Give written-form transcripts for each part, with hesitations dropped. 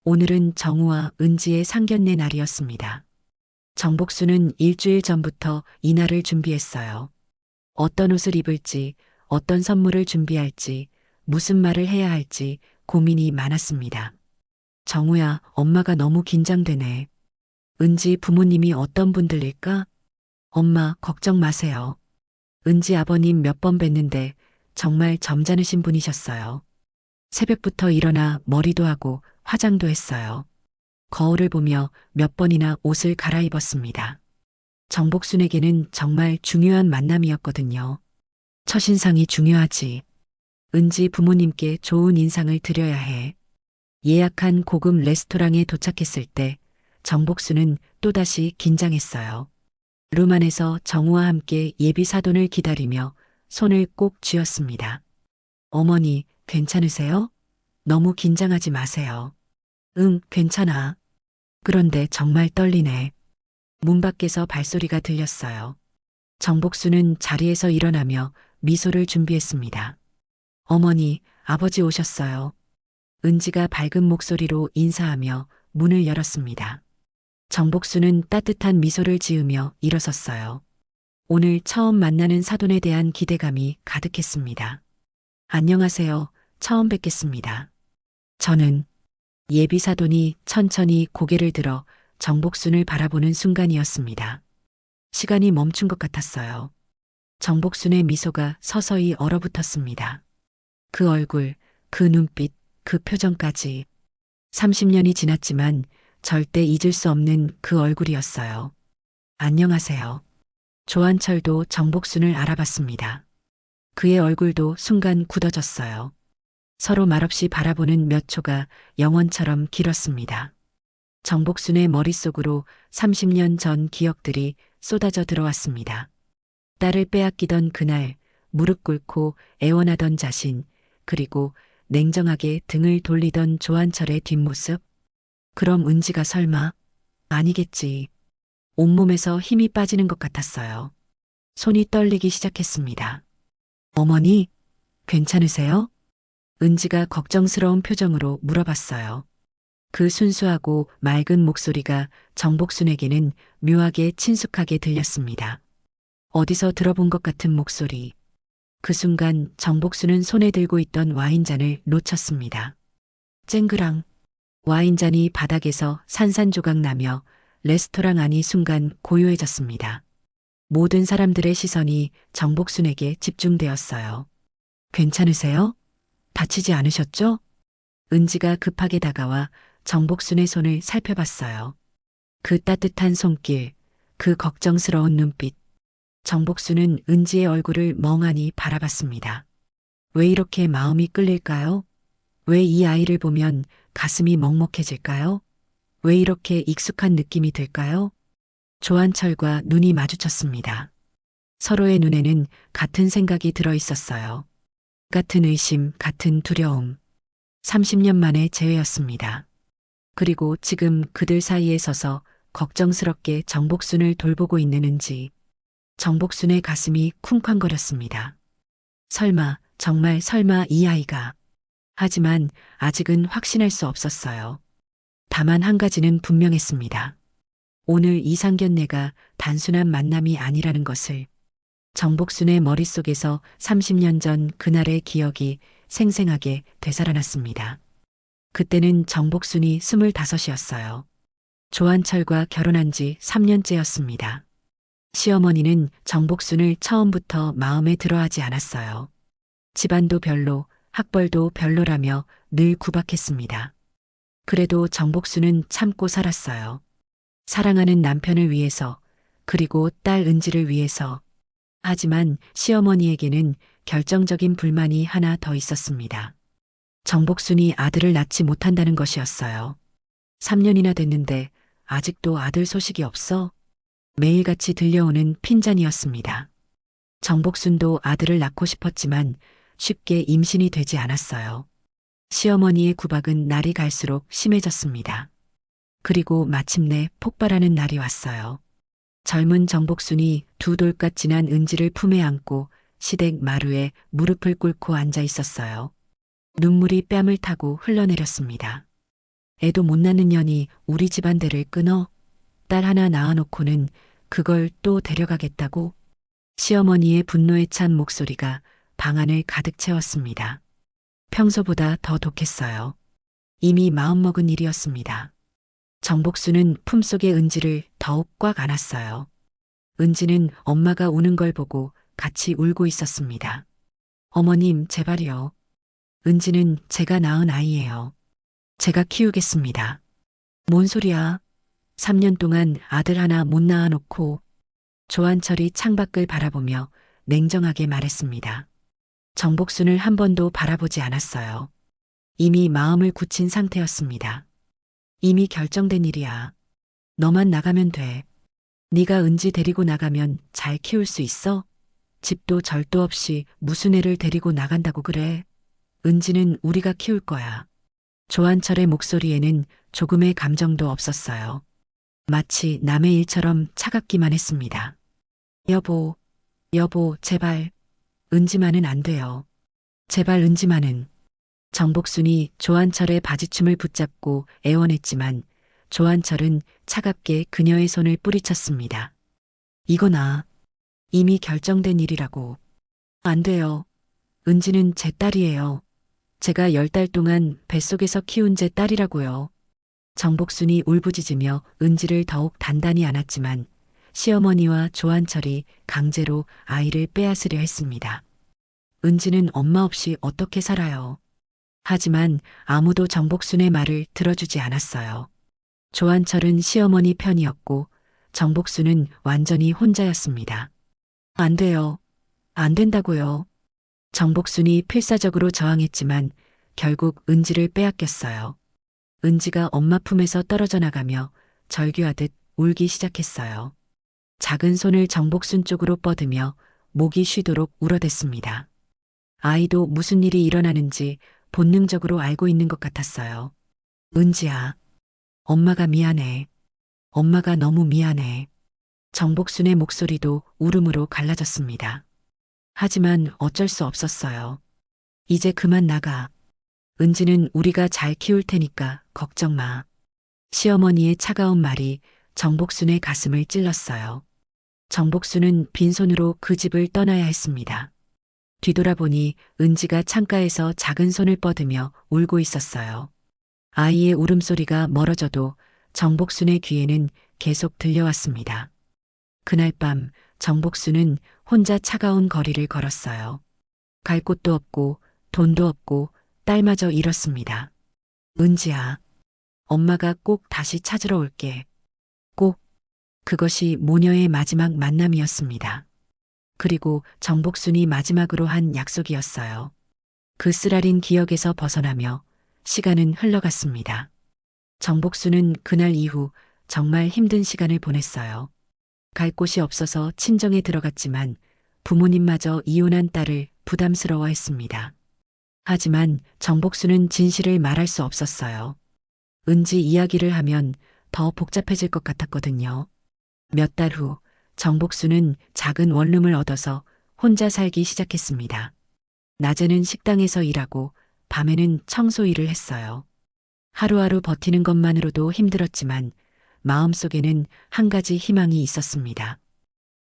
오늘은 정우와 은지의 상견례 날이었습니다. 정복수는 일주일 전부터 이날을 준비했어요. 어떤 옷을 입을지, 어떤 선물을 준비할지, 무슨 말을 해야 할지 고민이 많았습니다. 정우야, 엄마가 너무 긴장되네. 은지 부모님이 어떤 분들일까? 엄마, 걱정 마세요. 은지 아버님 몇 번 뵀는데 정말 점잖으신 분이셨어요. 새벽부터 일어나 머리도 하고 화장도 했어요. 거울을 보며 몇 번이나 옷을 갈아입었습니다. 정복순에게는 정말 중요한 만남이었거든요. 첫인상이 중요하지. 은지 부모님께 좋은 인상을 드려야 해. 예약한 고급 레스토랑에 도착했을 때 정복순은 또다시 긴장했어요. 룸 안에서 정우와 함께 예비 사돈을 기다리며 손을 꼭 쥐었습니다. 어머니, 괜찮으세요? 너무 긴장하지 마세요. 응, 괜찮아. 그런데 정말 떨리네. 문 밖에서 발소리가 들렸어요. 정복수는 자리에서 일어나며 미소를 준비했습니다. 어머니, 아버지 오셨어요. 은지가 밝은 목소리로 인사하며 문을 열었습니다. 정복수는 따뜻한 미소를 지으며 일어섰어요. 오늘 처음 만나는 사돈에 대한 기대감이 가득했습니다. 안녕하세요. 처음 뵙겠습니다. 저는 예비 사돈이 천천히 고개를 들어 정복순을 바라보는 순간이었습니다. 시간이 멈춘 것 같았어요. 정복순의 미소가 서서히 얼어붙었습니다. 그 얼굴, 그 눈빛, 그 표정까지 30년이 지났지만 절대 잊을 수 없는 그 얼굴이었어요. 안녕하세요. 조한철도 정복순을 알아봤습니다. 그의 얼굴도 순간 굳어졌어요. 서로 말없이 바라보는 몇 초가 영원처럼 길었습니다. 정복순의 머릿속으로 30년 전 기억들이 쏟아져 들어왔습니다. 딸을 빼앗기던 그날, 무릎 꿇고 애원하던 자신, 그리고 냉정하게 등을 돌리던 조한철의 뒷모습. 그럼 은지가 설마? 아니겠지. 온몸에서 힘이 빠지는 것 같았어요. 손이 떨리기 시작했습니다. 어머니, 괜찮으세요? 은지가 걱정스러운 표정으로 물어봤어요. 그 순수하고 맑은 목소리가 정복순에게는 묘하게 친숙하게 들렸습니다. 어디서 들어본 것 같은 목소리. 그 순간 정복순은 손에 들고 있던 와인잔을 놓쳤습니다. 쨍그랑 와인잔이 바닥에서 산산조각 나며 레스토랑 안이 순간 고요해졌습니다. 모든 사람들의 시선이 정복순에게 집중되었어요. 괜찮으세요? 다치지 않으셨죠? 은지가 급하게 다가와 정복순의 손을 살펴봤어요. 그 따뜻한 손길, 그 걱정스러운 눈빛. 정복순은 은지의 얼굴을 멍하니 바라봤습니다. 왜 이렇게 마음이 끌릴까요? 왜 이 아이를 보면 가슴이 먹먹해질까요? 왜 이렇게 익숙한 느낌이 들까요? 조한철과 눈이 마주쳤습니다. 서로의 눈에는 같은 생각이 들어 있었어요. 같은 의심, 같은 두려움. 30년 만의 재회였습니다. 그리고 지금 그들 사이에 서서 걱정스럽게 정복순을 돌보고 있는 은지. 정복순의 가슴이 쿵쾅거렸습니다. 설마, 정말 설마 이 아이가. 하지만 아직은 확신할 수 없었어요. 다만 한 가지는 분명했습니다. 오늘 이 상견례가 단순한 만남이 아니라는 것을. 정복순의 머릿속에서 30년 전 그날의 기억이 생생하게 되살아났습니다. 그때는 정복순이 25이었어요. 조한철과 결혼한 지 3년째였습니다. 시어머니는 정복순을 처음부터 마음에 들어하지 않았어요. 집안도 별로, 학벌도 별로라며 늘 구박했습니다. 그래도 정복순은 참고 살았어요. 사랑하는 남편을 위해서, 그리고 딸 은지를 위해서. 하지만 시어머니에게는 결정적인 불만이 하나 더 있었습니다. 정복순이 아들을 낳지 못한다는 것이었어요. 3년이나 됐는데 아직도 아들 소식이 없어? 매일같이 들려오는 핀잔이었습니다. 정복순도 아들을 낳고 싶었지만 쉽게 임신이 되지 않았어요. 시어머니의 구박은 날이 갈수록 심해졌습니다. 그리고 마침내 폭발하는 날이 왔어요. 젊은 정복순이 두 돌갓 지난 은지를 품에 안고 시댁 마루에 무릎을 꿇고 앉아 있었어요. 눈물이 뺨을 타고 흘러내렸습니다. 애도 못 낳는 년이 우리 집안대를 끊어? 딸 하나 낳아놓고는 그걸 또 데려가겠다고? 시어머니의 분노에 찬 목소리가 방 안을 가득 채웠습니다. 평소보다 더 독했어요. 이미 마음먹은 일이었습니다. 정복수는 품속의 은지를 더욱 꽉 안았어요. 은지는 엄마가 우는 걸 보고 같이 울고 있었습니다. 어머님, 제발요. 은지는 제가 낳은 아이예요. 제가 키우겠습니다. 뭔 소리야? 3년 동안 아들 하나 못 낳아놓고. 조한철이 창밖을 바라보며 냉정하게 말했습니다. 정복순을 한 번도 바라보지 않았어요. 이미 마음을 굳힌 상태였습니다. 이미 결정된 일이야. 너만 나가면 돼. 네가 은지 데리고 나가면 잘 키울 수 있어? 집도 절도 없이 무슨 애를 데리고 나간다고 그래. 은지는 우리가 키울 거야. 조한철의 목소리에는 조금의 감정도 없었어요. 마치 남의 일처럼 차갑기만 했습니다. 여보, 여보, 제발. 은지만은 안 돼요. 제발 은지만은. 정복순이 조한철의 바지춤을 붙잡고 애원했지만 조한철은 차갑게 그녀의 손을 뿌리쳤습니다. 이거나 이미 결정된 일이라고. 안 돼요. 은지는 제 딸이에요. 제가 10달 동안 뱃속에서 키운 제 딸이라고요. 정복순이 울부짖으며 은지를 더욱 단단히 안았지만 시어머니와 조한철이 강제로 아이를 빼앗으려 했습니다. 은지는 엄마 없이 어떻게 살아요. 하지만 아무도 정복순의 말을 들어주지 않았어요. 조한철은 시어머니 편이었고 정복순은 완전히 혼자였습니다. 안 돼요. 안 된다고요. 정복순이 필사적으로 저항했지만 결국 은지를 빼앗겼어요. 은지가 엄마 품에서 떨어져 나가며 절규하듯 울기 시작했어요. 작은 손을 정복순 쪽으로 뻗으며 목이 쉬도록 울어댔습니다. 아이도 무슨 일이 일어나는지 본능적으로 알고 있는 것 같았어요. 은지야, 엄마가 미안해. 엄마가 너무 미안해. 정복순의 목소리도 울음으로 갈라졌습니다. 하지만 어쩔 수 없었어요. 이제 그만 나가. 은지는 우리가 잘 키울 테니까 걱정 마. 시어머니의 차가운 말이 정복순의 가슴을 찔렀어요. 정복순은 빈손으로 그 집을 떠나야 했습니다. 뒤돌아보니 은지가 창가에서 작은 손을 뻗으며 울고 있었어요. 아이의 울음소리가 멀어져도 정복순의 귀에는 계속 들려왔습니다. 그날 밤 정복순은 혼자 차가운 거리를 걸었어요. 갈 곳도 없고 돈도 없고 딸마저 잃었습니다. 은지야, 엄마가 꼭 다시 찾으러 올게. 꼭. 그것이 모녀의 마지막 만남이었습니다. 그리고 정복순이 마지막으로 한 약속이었어요. 그 쓰라린 기억에서 벗어나며 시간은 흘러갔습니다. 정복순은 그날 이후 정말 힘든 시간을 보냈어요. 갈 곳이 없어서 친정에 들어갔지만 부모님마저 이혼한 딸을 부담스러워했습니다. 하지만 정복순은 진실을 말할 수 없었어요. 은지 이야기를 하면 더 복잡해질 것 같았거든요. 몇 달 후 정복순은 작은 원룸을 얻어서 혼자 살기 시작했습니다. 낮에는 식당에서 일하고 밤에는 청소 일을 했어요. 하루하루 버티는 것만으로도 힘들었지만 마음속에는 한 가지 희망이 있었습니다.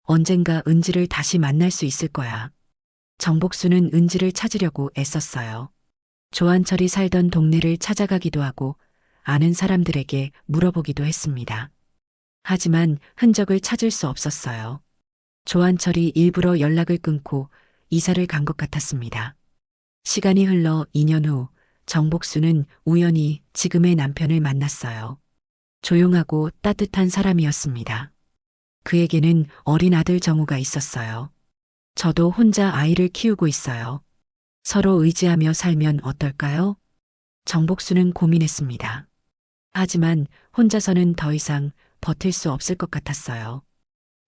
언젠가 은지를 다시 만날 수 있을 거야. 정복순은 은지를 찾으려고 애썼어요. 조한철이 살던 동네를 찾아가기도 하고 아는 사람들에게 물어보기도 했습니다. 하지만 흔적을 찾을 수 없었어요. 조한철이 일부러 연락을 끊고 이사를 간 것 같았습니다. 시간이 흘러 2년 후 정복순은 우연히 지금의 남편을 만났어요. 조용하고 따뜻한 사람이었습니다. 그에게는 어린 아들 정우가 있었어요. 저도 혼자 아이를 키우고 있어요. 서로 의지하며 살면 어떨까요? 정복순은 고민했습니다. 하지만 혼자서는 더 이상 버틸 수 없을 것 같았어요.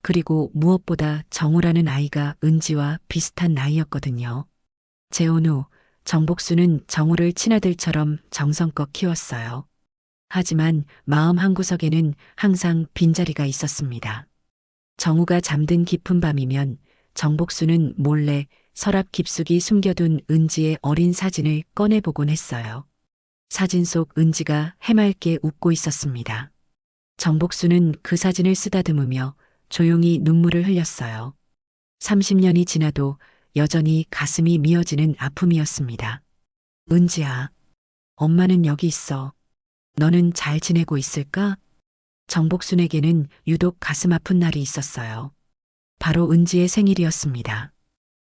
그리고 무엇보다 정우라는 아이가 은지와 비슷한 나이였거든요. 재혼 후 정복순은 정우를 친아들처럼 정성껏 키웠어요. 하지만 마음 한구석에는 항상 빈자리가 있었습니다. 정우가 잠든 깊은 밤이면 정복순은 몰래 서랍 깊숙이 숨겨둔 은지의 어린 사진을 꺼내보곤 했어요. 사진 속 은지가 해맑게 웃고 있었습니다. 정복수는 그 사진을 쓰다듬으며 조용히 눈물을 흘렸어요. 30년이 지나도 여전히 가슴이 미어지는 아픔이었습니다. 은지야, 엄마는 여기 있어. 너는 잘 지내고 있을까? 정복순에게는 유독 가슴 아픈 날이 있었어요. 바로 은지의 생일이었습니다.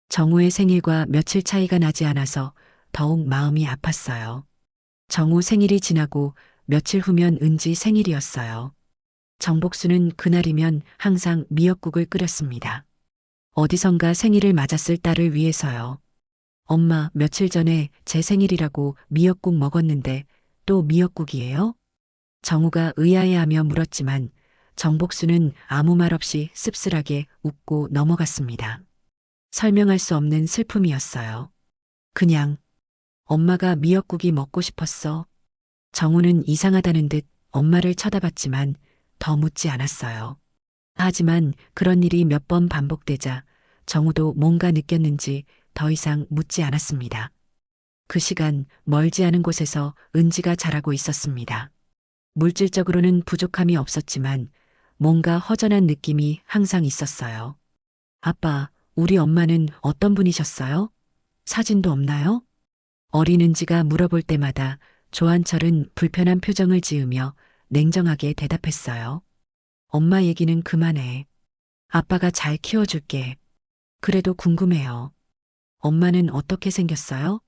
정우의 생일과 며칠 차이가 나지 않아서 더욱 마음이 아팠어요. 정우 생일이 지나고 며칠 후면 은지 생일이었어요. 정복수는 그날이면 항상 미역국을 끓였습니다. 어디선가 생일을 맞았을 딸을 위해서요. 엄마, 며칠 전에 제 생일이라고 미역국 먹었는데 또 미역국이에요? 정우가 의아해하며 물었지만 정복수는 아무 말 없이 씁쓸하게 웃고 넘어갔습니다. 설명할 수 없는 슬픔이었어요. 그냥 엄마가 미역국이 먹고 싶었어. 정우는 이상하다는 듯 엄마를 쳐다봤지만 더 묻지 않았어요. 하지만 그런 일이 몇 번 반복되자 정우도 뭔가 느꼈는지 더 이상 묻지 않았습니다. 그 시간 멀지 않은 곳에서 은지가 자라고 있었습니다. 물질적으로는 부족함이 없었지만 뭔가 허전한 느낌이 항상 있었어요. 아빠, 우리 엄마는 어떤 분이셨어요? 사진도 없나요? 어린 은지가 물어볼 때마다 조한철은 불편한 표정을 지으며 냉정하게 대답했어요. 엄마 얘기는 그만해. 아빠가 잘 키워줄게. 그래도 궁금해요. 엄마는 어떻게 생겼어요?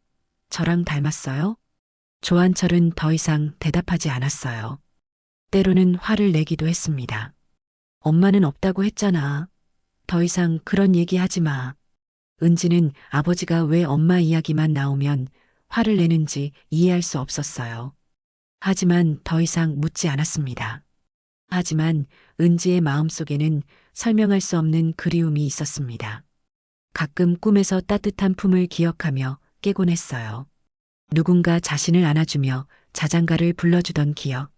저랑 닮았어요? 조한철은 더 이상 대답하지 않았어요. 때로는 화를 내기도 했습니다. 엄마는 없다고 했잖아. 더 이상 그런 얘기 하지 마. 은지는 아버지가 왜 엄마 이야기만 나오면 화를 내는지 이해할 수 없었어요. 하지만 더 이상 묻지 않았습니다. 하지만 은지의 마음속에는 설명할 수 없는 그리움이 있었습니다. 가끔 꿈에서 따뜻한 품을 기억하며 깨곤 했어요. 누군가 자신을 안아주며 자장가를 불러주던 기억.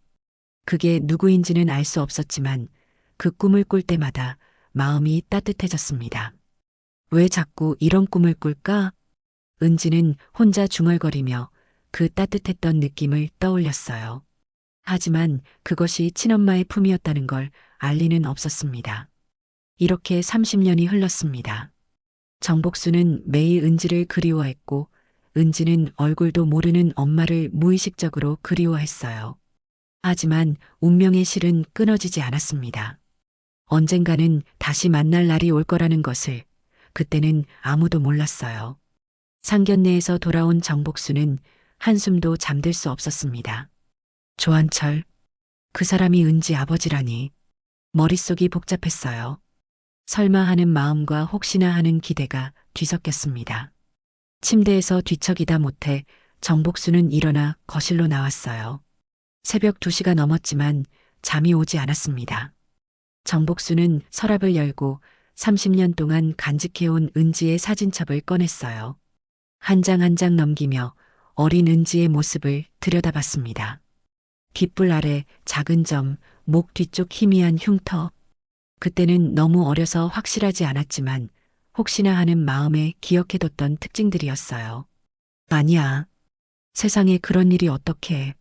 그게 누구인지는 알 수 없었지만 그 꿈을 꿀 때마다 마음이 따뜻해졌습니다. 왜 자꾸 이런 꿈을 꿀까? 은지는 혼자 중얼거리며 그 따뜻했던 느낌을 떠올렸어요. 하지만 그것이 친엄마의 품이었다는 걸 알 리는 없었습니다. 이렇게 30년이 흘렀습니다. 정복수는 매일 은지를 그리워했고 은지는 얼굴도 모르는 엄마를 무의식적으로 그리워했어요. 하지만 운명의 실은 끊어지지 않았습니다. 언젠가는 다시 만날 날이 올 거라는 것을 그때는 아무도 몰랐어요. 상견례에서 돌아온 정복수는 한숨도 잠들 수 없었습니다. 조한철, 그 사람이 은지 아버지라니. 머릿속이 복잡했어요. 설마 하는 마음과 혹시나 하는 기대가 뒤섞였습니다. 침대에서 뒤척이다 못해 정복수는 일어나 거실로 나왔어요. 새벽 2시가 넘었지만 잠이 오지 않았습니다. 정복수는 서랍을 열고 30년 동안 간직해온 은지의 사진첩을 꺼냈어요. 한 장 한 장 넘기며 어린 은지의 모습을 들여다봤습니다. 귓불 아래 작은 점, 목 뒤쪽 희미한 흉터. 그때는 너무 어려서 확실하지 않았지만 혹시나 하는 마음에 기억해뒀던 특징들이었어요. 아니야. 세상에 그런 일이 어떻게.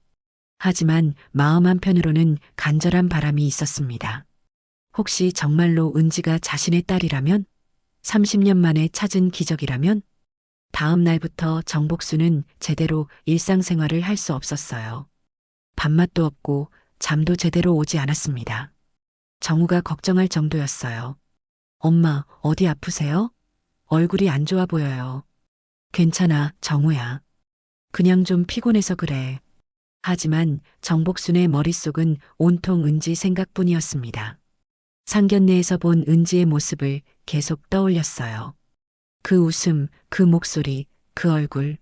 하지만 마음 한편으로는 간절한 바람이 있었습니다. 혹시 정말로 은지가 자신의 딸이라면? 30년 만에 찾은 기적이라면? 다음 날부터 정복수는 제대로 일상생활을 할 수 없었어요. 밥맛도 없고 잠도 제대로 오지 않았습니다. 정우가 걱정할 정도였어요. 엄마, 어디 아프세요? 얼굴이 안 좋아 보여요. 괜찮아, 정우야. 그냥 좀 피곤해서 그래. 하지만 정복순의 머릿속은 온통 은지 생각뿐이었습니다. 상견례에서 본 은지의 모습을 계속 떠올렸어요. 그 웃음, 그 목소리, 그 얼굴.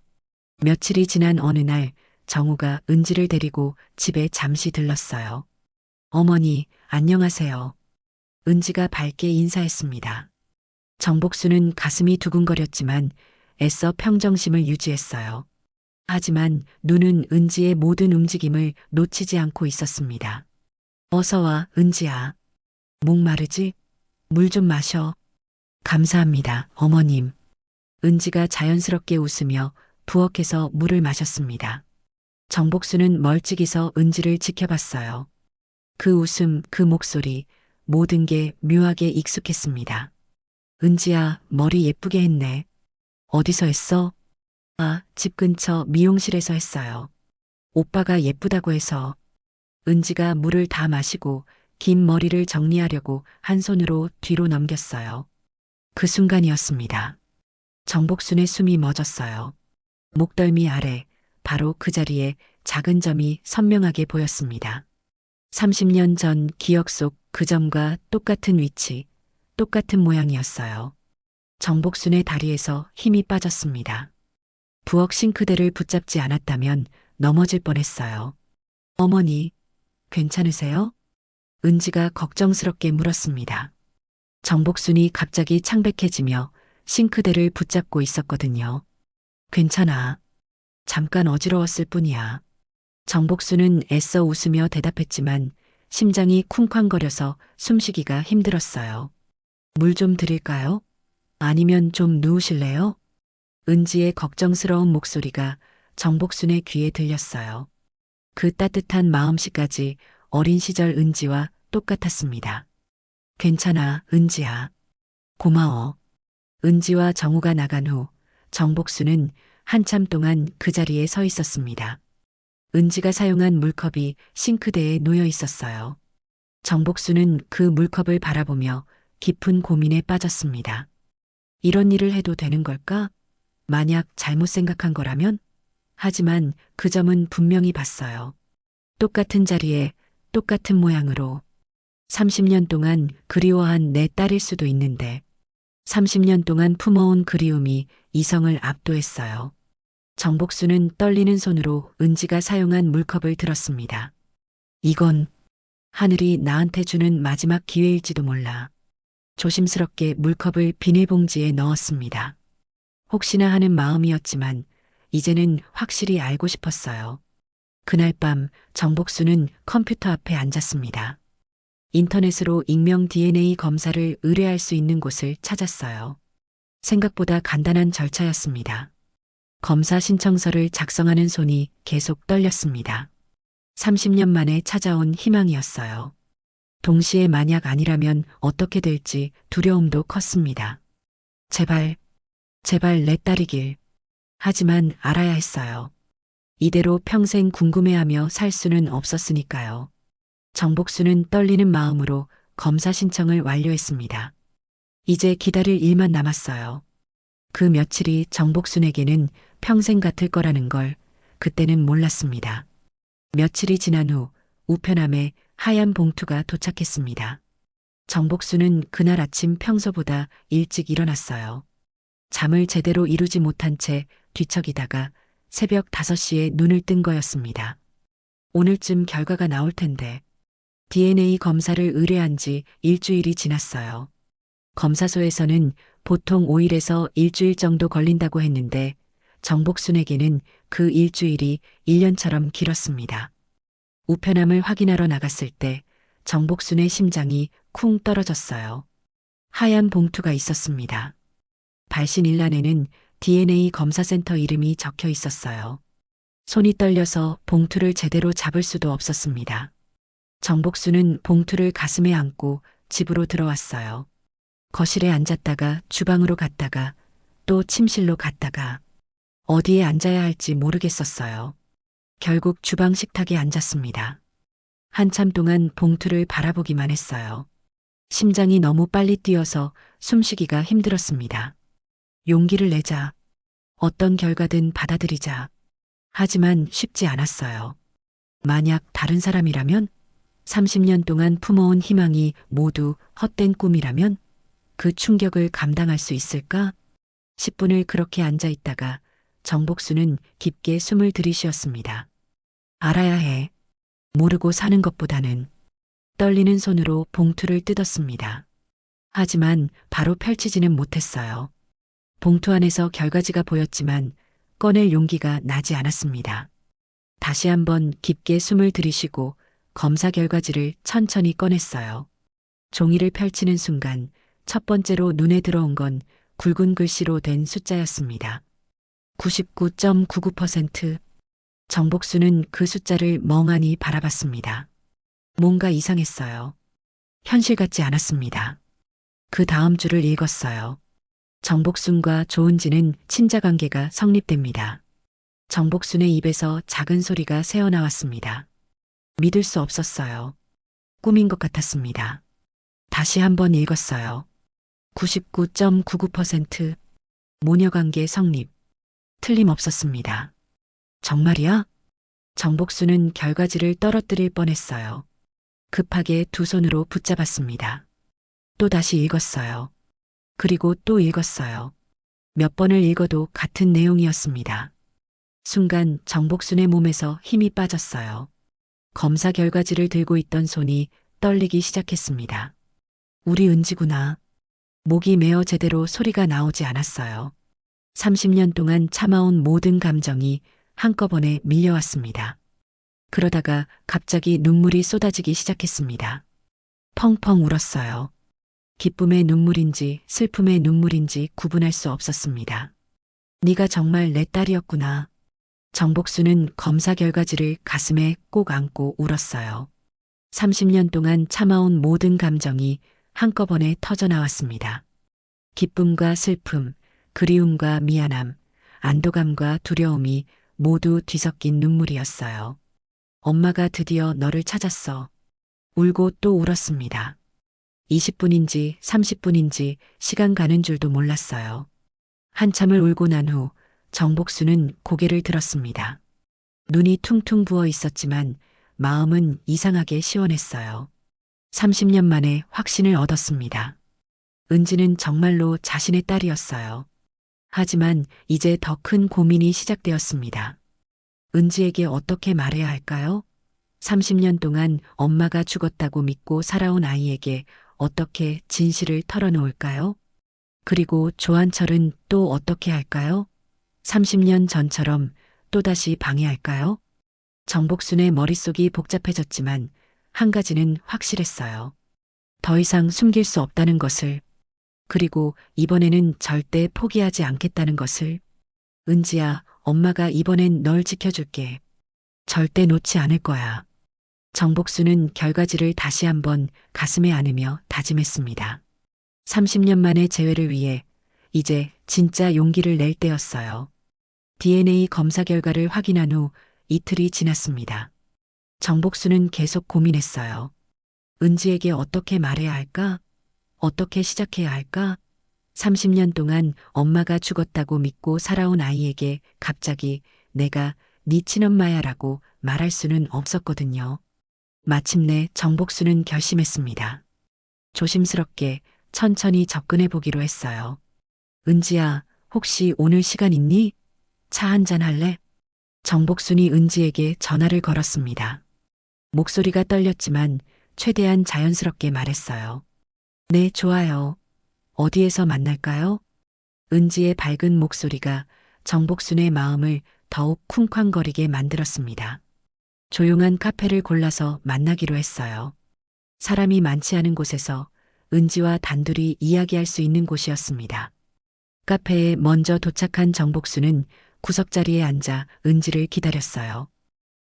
며칠이 지난 어느 날 정우가 은지를 데리고 집에 잠시 들렀어요. 어머니, 안녕하세요. 은지가 밝게 인사했습니다. 정복수는 가슴이 두근거렸지만 애써 평정심을 유지했어요. 하지만 눈은 은지의 모든 움직임을 놓치지 않고 있었습니다. 어서 와, 은지야. 목마르지? 물 좀 마셔. 감사합니다, 어머님. 은지가 자연스럽게 웃으며 부엌에서 물을 마셨습니다. 정복수는 멀찍이 서 은지를 지켜봤어요. 그 웃음, 그 목소리, 모든 게 묘하게 익숙했습니다. 은지야, 머리 예쁘게 했네. 어디서 했어? 아, 집 근처 미용실에서 했어요. 오빠가 예쁘다고 해서. 은지가 물을 다 마시고 긴 머리를 정리하려고 한 손으로 뒤로 넘겼어요. 그 순간이었습니다. 정복순의 숨이 멎었어요. 목덜미 아래, 바로 그 자리에 작은 점이 선명하게 보였습니다. 30년 전 기억 속 그 점과 똑같은 위치, 똑같은 모양이었어요. 정복순의 다리에서 힘이 빠졌습니다. 부엌 싱크대를 붙잡지 않았다면 넘어질 뻔했어요. 어머니, 괜찮으세요? 은지가 걱정스럽게 물었습니다. 정복순이 갑자기 창백해지며 싱크대를 붙잡고 있었거든요. 괜찮아. 잠깐 어지러웠을 뿐이야. 정복순은 애써 웃으며 대답했지만 심장이 쿵쾅거려서 숨쉬기가 힘들었어요. 물 좀 드릴까요? 아니면 좀 누우실래요? 은지의 걱정스러운 목소리가 정복순의 귀에 들렸어요. 그 따뜻한 마음씨까지 어린 시절 은지와 똑같았습니다. 괜찮아, 은지야. 고마워. 은지와 정우가 나간 후 정복순은 한참 동안 그 자리에 서 있었습니다. 은지가 사용한 물컵이 싱크대에 놓여 있었어요. 정복순은 그 물컵을 바라보며 깊은 고민에 빠졌습니다. 이런 일을 해도 되는 걸까? 만약 잘못 생각한 거라면? 하지만 그 점은 분명히 봤어요. 똑같은 자리에 똑같은 모양으로 30년 동안 그리워한 내 딸일 수도 있는데 30년 동안 품어온 그리움이 이성을 압도했어요. 정복수는 떨리는 손으로 은지가 사용한 물컵을 들었습니다. 이건 하늘이 나한테 주는 마지막 기회일지도 몰라. 조심스럽게 물컵을 비닐봉지에 넣었습니다. 혹시나 하는 마음이었지만 이제는 확실히 알고 싶었어요. 그날 밤 정복수는 컴퓨터 앞에 앉았습니다. 인터넷으로 익명 DNA 검사를 의뢰할 수 있는 곳을 찾았어요. 생각보다 간단한 절차였습니다. 검사 신청서를 작성하는 손이 계속 떨렸습니다. 30년 만에 찾아온 희망이었어요. 동시에 만약 아니라면 어떻게 될지 두려움도 컸습니다. 제발, 제발 내 딸이길. 하지만 알아야 했어요. 이대로 평생 궁금해하며 살 수는 없었으니까요. 정복수는 떨리는 마음으로 검사 신청을 완료했습니다. 이제 기다릴 일만 남았어요. 그 며칠이 정복순에게는 평생 같을 거라는 걸 그때는 몰랐습니다. 며칠이 지난 후 우편함에 하얀 봉투가 도착했습니다. 정복순은 그날 아침 평소보다 일찍 일어났어요. 잠을 제대로 이루지 못한 채 뒤척이다가 새벽 5시에 눈을 뜬 거였습니다. 오늘쯤 결과가 나올 텐데 DNA 검사를 의뢰한 지 일주일이 지났어요. 검사소에서는 보통 5일에서 일주일 정도 걸린다고 했는데 정복순에게는 그 일주일이 1년처럼 길었습니다. 우편함을 확인하러 나갔을 때 정복순의 심장이 쿵 떨어졌어요. 하얀 봉투가 있었습니다. 발신 일란에는 DNA 검사센터 이름이 적혀 있었어요. 손이 떨려서 봉투를 제대로 잡을 수도 없었습니다. 정복수는 봉투를 가슴에 안고 집으로 들어왔어요. 거실에 앉았다가 주방으로 갔다가 또 침실로 갔다가 어디에 앉아야 할지 모르겠었어요. 결국 주방 식탁에 앉았습니다. 한참 동안 봉투를 바라보기만 했어요. 심장이 너무 빨리 뛰어서 숨쉬기가 힘들었습니다. 용기를 내자. 어떤 결과든 받아들이자. 하지만 쉽지 않았어요. 만약 다른 사람이라면 30년 동안 품어온 희망이 모두 헛된 꿈이라면 그 충격을 감당할 수 있을까? 10분을 그렇게 앉아 있다가 정복수는 깊게 숨을 들이쉬었습니다. 알아야 해. 모르고 사는 것보다는. 떨리는 손으로 봉투를 뜯었습니다. 하지만 바로 펼치지는 못했어요. 봉투 안에서 결과지가 보였지만 꺼낼 용기가 나지 않았습니다. 다시 한번 깊게 숨을 들이쉬고 검사 결과지를 천천히 꺼냈어요. 종이를 펼치는 순간 첫 번째로 눈에 들어온 건 굵은 글씨로 된 숫자였습니다. 99.99%. 정복수는 그 숫자를 멍하니 바라봤습니다. 뭔가 이상했어요. 현실 같지 않았습니다. 그 다음 줄을 읽었어요. 정복순과 조은지는 친자관계가 성립됩니다. 정복순의 입에서 작은 소리가 새어나왔습니다. 믿을 수 없었어요. 꿈인 것 같았습니다. 다시 한번 읽었어요. 99.99% 모녀관계 성립. 틀림없었습니다. 정말이야? 정복수는 결과지를 떨어뜨릴 뻔했어요. 급하게 두 손으로 붙잡았습니다. 또 다시 읽었어요. 그리고 또 읽었어요. 몇 번을 읽어도 같은 내용이었습니다. 순간 정복순의 몸에서 힘이 빠졌어요. 검사 결과지를 들고 있던 손이 떨리기 시작했습니다. 우리 은지구나. 목이 메어 제대로 소리가 나오지 않았어요. 30년 동안 참아온 모든 감정이 한꺼번에 밀려왔습니다. 그러다가 갑자기 눈물이 쏟아지기 시작했습니다. 펑펑 울었어요. 기쁨의 눈물인지 슬픔의 눈물인지 구분할 수 없었습니다. 네가 정말 내 딸이었구나. 정복수는 검사 결과지를 가슴에 꼭 안고 울었어요. 30년 동안 참아온 모든 감정이 한꺼번에 터져나왔습니다. 기쁨과 슬픔, 그리움과 미안함, 안도감과 두려움이 모두 뒤섞인 눈물이었어요. 엄마가 드디어 너를 찾았어. 울고 또 울었습니다. 20분인지 30분인지 시간 가는 줄도 몰랐어요. 한참을 울고 난 후 정복수는 고개를 들었습니다. 눈이 퉁퉁 부어 있었지만 마음은 이상하게 시원했어요. 30년 만에 확신을 얻었습니다. 은지는 정말로 자신의 딸이었어요. 하지만 이제 더 큰 고민이 시작되었습니다. 은지에게 어떻게 말해야 할까요? 30년 동안 엄마가 죽었다고 믿고 살아온 아이에게 어떻게 진실을 털어놓을까요? 그리고 조한철은 또 어떻게 할까요? 30년 전처럼 또다시 방해할까요? 정복순의 머릿속이 복잡해졌지만 한 가지는 확실했어요. 더 이상 숨길 수 없다는 것을, 그리고 이번에는 절대 포기하지 않겠다는 것을. 은지야, 엄마가 이번엔 널 지켜줄게. 절대 놓지 않을 거야. 정복수는 결과지를 다시 한번 가슴에 안으며 다짐했습니다. 30년 만의 재회를 위해 이제 진짜 용기를 낼 때였어요. DNA 검사 결과를 확인한 후 이틀이 지났습니다. 정복수는 계속 고민했어요. 은지에게 어떻게 말해야 할까? 어떻게 시작해야 할까? 30년 동안 엄마가 죽었다고 믿고 살아온 아이에게 갑자기 내가 네 친엄마야라고 말할 수는 없었거든요. 마침내 정복수는 결심했습니다. 조심스럽게 천천히 접근해 보기로 했어요. 은지야, 혹시 오늘 시간 있니? 차 한잔 할래? 정복순이 은지에게 전화를 걸었습니다. 목소리가 떨렸지만 최대한 자연스럽게 말했어요. 네, 좋아요. 어디에서 만날까요? 은지의 밝은 목소리가 정복순의 마음을 더욱 쿵쾅거리게 만들었습니다. 조용한 카페를 골라서 만나기로 했어요. 사람이 많지 않은 곳에서 은지와 단둘이 이야기할 수 있는 곳이었습니다. 카페에 먼저 도착한 정복수는 구석자리에 앉아 은지를 기다렸어요.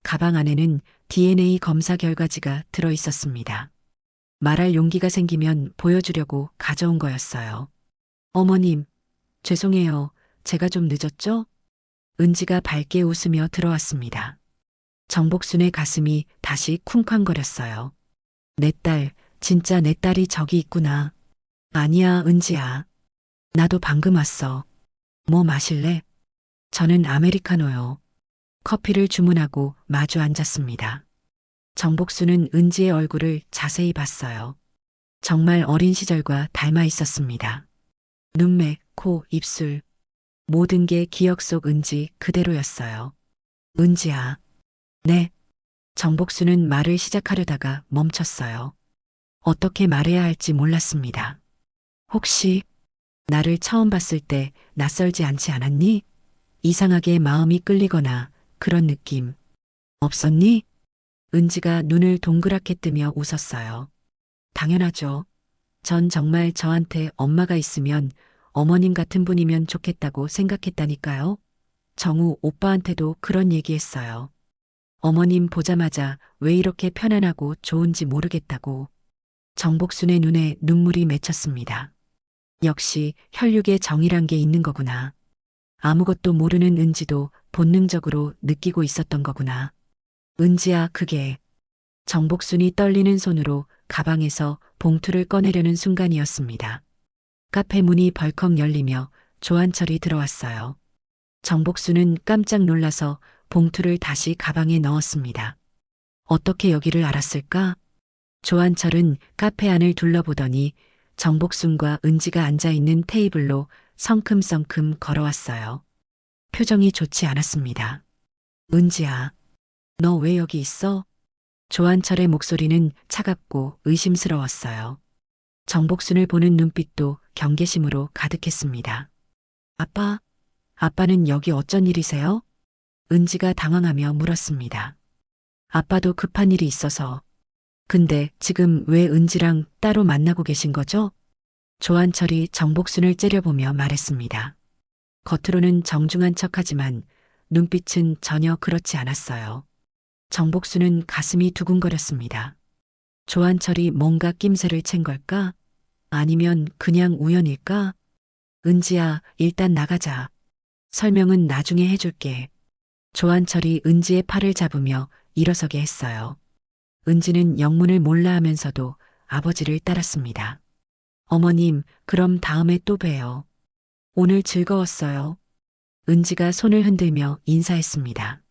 가방 안에는 DNA 검사 결과지가 들어 있었습니다. 말할 용기가 생기면 보여주려고 가져온 거였어요. 어머님, 죄송해요. 제가 좀 늦었죠? 은지가 밝게 웃으며 들어왔습니다. 정복순의 가슴이 다시 쿵쾅거렸어요. 내 딸, 진짜 내 딸이 저기 있구나. 아니야, 은지야. 나도 방금 왔어. 뭐 마실래? 저는 아메리카노요. 커피를 주문하고 마주 앉았습니다. 정복수는 은지의 얼굴을 자세히 봤어요. 정말 어린 시절과 닮아 있었습니다. 눈매, 코, 입술. 모든 게 기억 속 은지 그대로였어요. 은지야. 네. 정복수는 말을 시작하려다가 멈췄어요. 어떻게 말해야 할지 몰랐습니다. 혹시 나를 처음 봤을 때 낯설지 않지 않았니? 이상하게 마음이 끌리거나 그런 느낌 없었니? 은지가 눈을 동그랗게 뜨며 웃었어요. 당연하죠. 전 정말 저한테 엄마가 있으면 어머님 같은 분이면 좋겠다고 생각했다니까요. 정우 오빠한테도 그런 얘기했어요. 어머님 보자마자 왜 이렇게 편안하고 좋은지 모르겠다고. 정복순의 눈에 눈물이 맺혔습니다. 역시 혈육에 정이란 게 있는 거구나. 아무것도 모르는 은지도 본능적으로 느끼고 있었던 거구나. 은지야, 그게. 정복순이 떨리는 손으로 가방에서 봉투를 꺼내려는 순간이었습니다. 카페 문이 벌컥 열리며 조한철이 들어왔어요. 정복순은 깜짝 놀라서 봉투를 다시 가방에 넣었습니다. 어떻게 여기를 알았을까? 조한철은 카페 안을 둘러보더니 정복순과 은지가 앉아있는 테이블로 성큼성큼 걸어왔어요. 표정이 좋지 않았습니다. 은지야, 너 왜 여기 있어? 조한철의 목소리는 차갑고 의심스러웠어요. 정복순을 보는 눈빛도 경계심으로 가득했습니다. 아빠는 여기 어쩐 일이세요? 은지가 당황하며 물었습니다. 아빠도 급한 일이 있어서. 근데 지금 왜 은지랑 따로 만나고 계신 거죠? 조한철이 정복순을 째려보며 말했습니다. 겉으로는 정중한 척하지만 눈빛은 전혀 그렇지 않았어요. 정복순은 가슴이 두근거렸습니다. 조한철이 뭔가 낌새를 챈 걸까? 아니면 그냥 우연일까? 은지야, 일단 나가자. 설명은 나중에 해줄게. 조한철이 은지의 팔을 잡으며 일어서게 했어요. 은지는 영문을 몰라 하면서도 아버지를 따랐습니다. 어머님, 그럼 다음에 또 봬요. 오늘 즐거웠어요. 은지가 손을 흔들며 인사했습니다.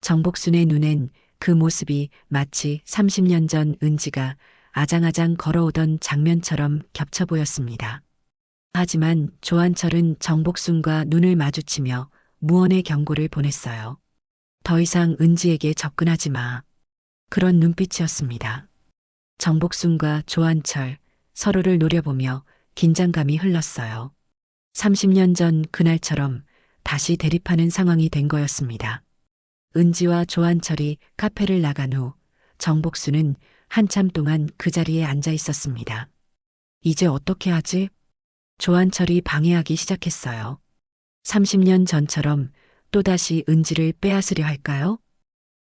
정복순의 눈엔 그 모습이 마치 30년 전 은지가 아장아장 걸어오던 장면처럼 겹쳐 보였습니다. 하지만 조한철은 정복순과 눈을 마주치며 무언의 경고를 보냈어요. 더 이상 은지에게 접근하지 마. 그런 눈빛이었습니다. 정복순과 조한철 서로를 노려보며 긴장감이 흘렀어요. 30년 전 그날처럼 다시 대립하는 상황이 된 거였습니다. 은지와 조한철이 카페를 나간 후 정복순은 한참 동안 그 자리에 앉아 있었습니다. 이제 어떻게 하지? 조한철이 방해하기 시작했어요. 30년 전처럼 또다시 은지를 빼앗으려 할까요?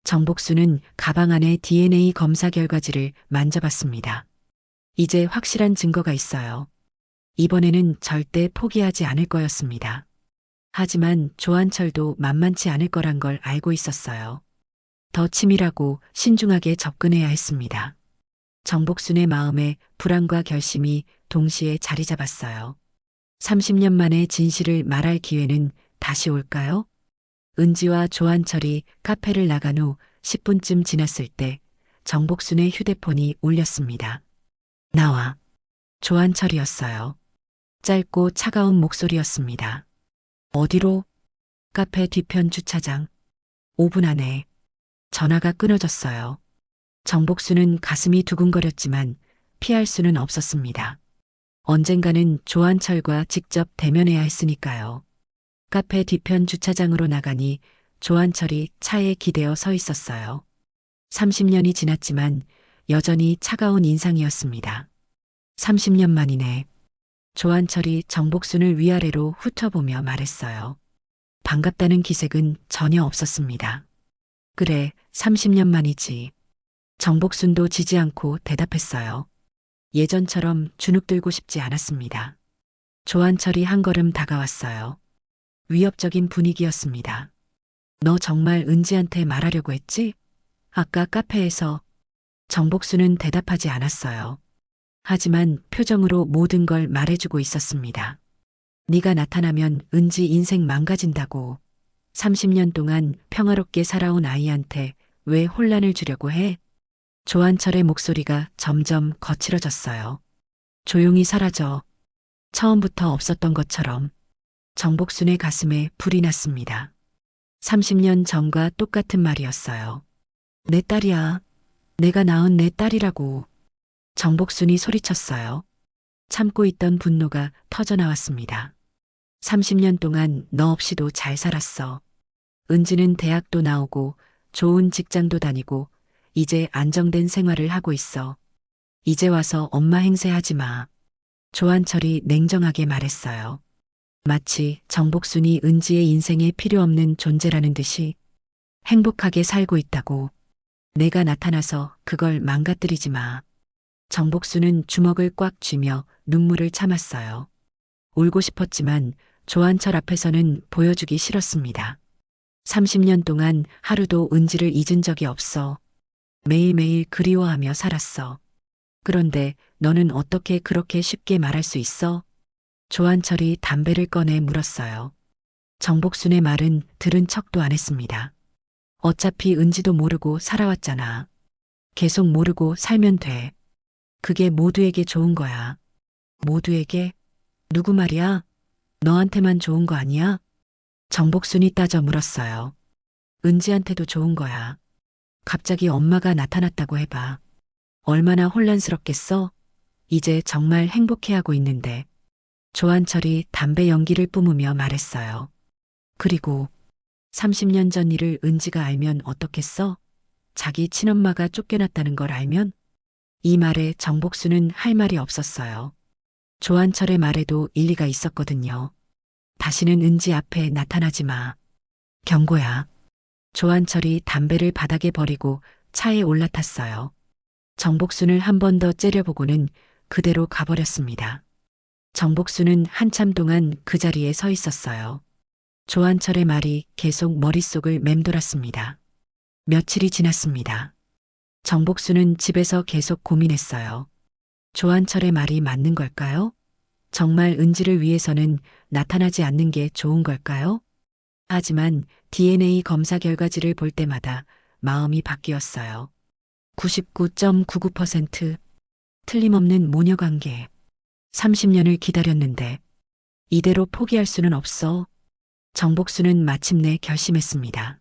정복순은 가방 안의 DNA 검사 결과지를 만져봤습니다. 이제 확실한 증거가 있어요. 이번에는 절대 포기하지 않을 거였습니다. 하지만 조한철도 만만치 않을 거란 걸 알고 있었어요. 더 치밀하고 신중하게 접근해야 했습니다. 정복순의 마음에 불안과 결심이 동시에 자리 잡았어요. 30년 만에 진실을 말할 기회는 다시 올까요? 은지와 조한철이 카페를 나간 후 10분쯤 지났을 때 정복순의 휴대폰이 울렸습니다. 나와. 조한철이었어요. 짧고 차가운 목소리였습니다. 어디로? 카페 뒤편 주차장. 5분 안에. 전화가 끊어졌어요. 정복순은 가슴이 두근거렸지만 피할 수는 없었습니다. 언젠가는 조한철과 직접 대면해야 했으니까요. 카페 뒤편 주차장으로 나가니 조한철이 차에 기대어 서 있었어요. 30년이 지났지만 여전히 차가운 인상이었습니다. 30년 만이네. 조한철이 정복순을 위아래로 훑어보며 말했어요. 반갑다는 기색은 전혀 없었습니다. 그래, 30년 만이지. 정복순도 지지 않고 대답했어요. 예전처럼 주눅들고 싶지 않았습니다. 조한철이 한 걸음 다가왔어요. 위협적인 분위기였습니다. 너 정말 은지한테 말하려고 했지? 아까 카페에서. 정복순은 대답하지 않았어요. 하지만 표정으로 모든 걸 말해주고 있었습니다. 네가 나타나면 은지 인생 망가진다고. 30년 동안 평화롭게 살아온 아이한테 왜 혼란을 주려고 해? 조한철의 목소리가 점점 거칠어졌어요. 조용히 사라져. 처음부터 없었던 것처럼. 정복순의 가슴에 불이 났습니다. 30년 전과 똑같은 말이었어요. 내 딸이야. 내가 낳은 내 딸이라고. 정복순이 소리쳤어요. 참고 있던 분노가 터져나왔습니다. 30년 동안 너 없이도 잘 살았어. 은지는 대학도 나오고 좋은 직장도 다니고 이제 안정된 생활을 하고 있어. 이제 와서 엄마 행세하지 마. 조한철이 냉정하게 말했어요. 마치 정복순이 은지의 인생에 필요 없는 존재라는 듯이 행복하게 살고 있다고. 내가 나타나서 그걸 망가뜨리지 마. 정복순은 주먹을 꽉 쥐며 눈물을 참았어요. 울고 싶었지만 조한철 앞에서는 보여주기 싫었습니다. 30년 동안 하루도 은지를 잊은 적이 없어. 매일매일 그리워하며 살았어. 그런데 너는 어떻게 그렇게 쉽게 말할 수 있어? 조한철이 담배를 꺼내 물었어요. 정복순의 말은 들은 척도 안 했습니다. 어차피 은지도 모르고 살아왔잖아. 계속 모르고 살면 돼. 그게 모두에게 좋은 거야. 모두에게? 누구 말이야? 너한테만 좋은 거 아니야? 정복순이 따져 물었어요. 은지한테도 좋은 거야. 갑자기 엄마가 나타났다고 해봐. 얼마나 혼란스럽겠어? 이제 정말 행복해하고 있는데. 조한철이 담배 연기를 뿜으며 말했어요. 그리고 30년 전 일을 은지가 알면 어떻겠어? 자기 친엄마가 쫓겨났다는 걸 알면? 이 말에 정복수는 할 말이 없었어요. 조한철의 말에도 일리가 있었거든요. 다시는 은지 앞에 나타나지 마. 경고야. 조한철이 담배를 바닥에 버리고 차에 올라탔어요. 정복순을 한 번 더 째려보고는 그대로 가버렸습니다. 정복순은 한참 동안 그 자리에 서 있었어요. 조한철의 말이 계속 머릿속을 맴돌았습니다. 며칠이 지났습니다. 정복순은 집에서 계속 고민했어요. 조한철의 말이 맞는 걸까요? 정말 은지를 위해서는 나타나지 않는 게 좋은 걸까요? 하지만 DNA 검사 결과지를 볼 때마다 마음이 바뀌었어요. 99.99% 틀림없는 모녀 관계. 30년을 기다렸는데 이대로 포기할 수는 없어. 정복수는 마침내 결심했습니다.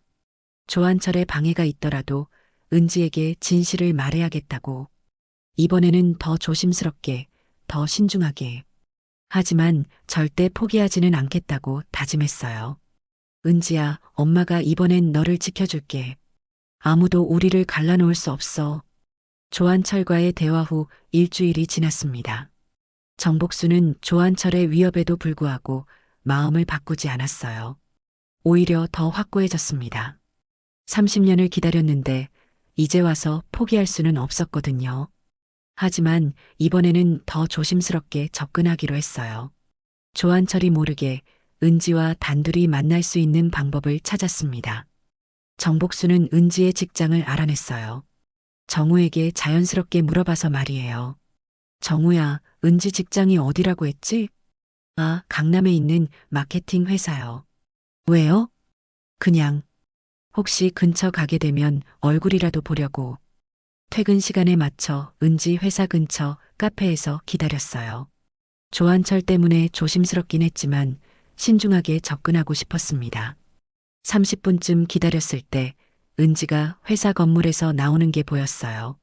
조한철의 방해가 있더라도 은지에게 진실을 말해야겠다고. 이번에는 더 조심스럽게, 더 신중하게. 하지만 절대 포기하지는 않겠다고 다짐했어요. 은지야, 엄마가 이번엔 너를 지켜줄게. 아무도 우리를 갈라놓을 수 없어. 조한철과의 대화 후 일주일이 지났습니다. 정복수는 조한철의 위협에도 불구하고 마음을 바꾸지 않았어요. 오히려 더 확고해졌습니다. 30년을 기다렸는데 이제 와서 포기할 수는 없었거든요. 하지만 이번에는 더 조심스럽게 접근하기로 했어요. 조한철이 모르게 은지와 단둘이 만날 수 있는 방법을 찾았습니다. 정복수는 은지의 직장을 알아냈어요. 정우에게 자연스럽게 물어봐서 말이에요. 정우야, 은지 직장이 어디라고 했지? 아, 강남에 있는 마케팅 회사요. 왜요? 그냥 혹시 근처 가게 되면 얼굴이라도 보려고. 퇴근 시간에 맞춰 은지 회사 근처 카페에서 기다렸어요. 조한철 때문에 조심스럽긴 했지만 신중하게 접근하고 싶었습니다. 30분쯤 기다렸을 때 은지가 회사 건물에서 나오는 게 보였어요.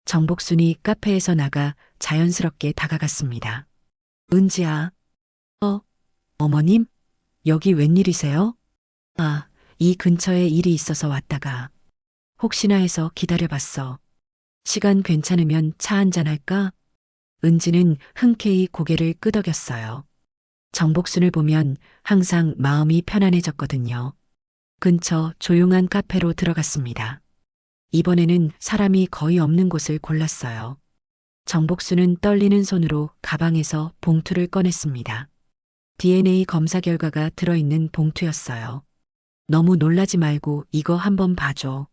정복순이 카페에서 나가 자연스럽게 다가갔습니다. 은지야. 어머님? 여기 웬일이세요? 아, 이 근처에 일이 있어서 왔다가. 혹시나 해서 기다려봤어. 시간 괜찮으면 차 한잔 할까? 은지는 흔쾌히 고개를 끄덕였어요. 정복순을 보면 항상 마음이 편안해졌거든요. 근처 조용한 카페로 들어갔습니다. 이번에는 사람이 거의 없는 곳을 골랐어요. 정복순은 떨리는 손으로 가방에서 봉투를 꺼냈습니다. DNA 검사 결과가 들어있는 봉투였어요. 너무 놀라지 말고 이거 한번 봐줘.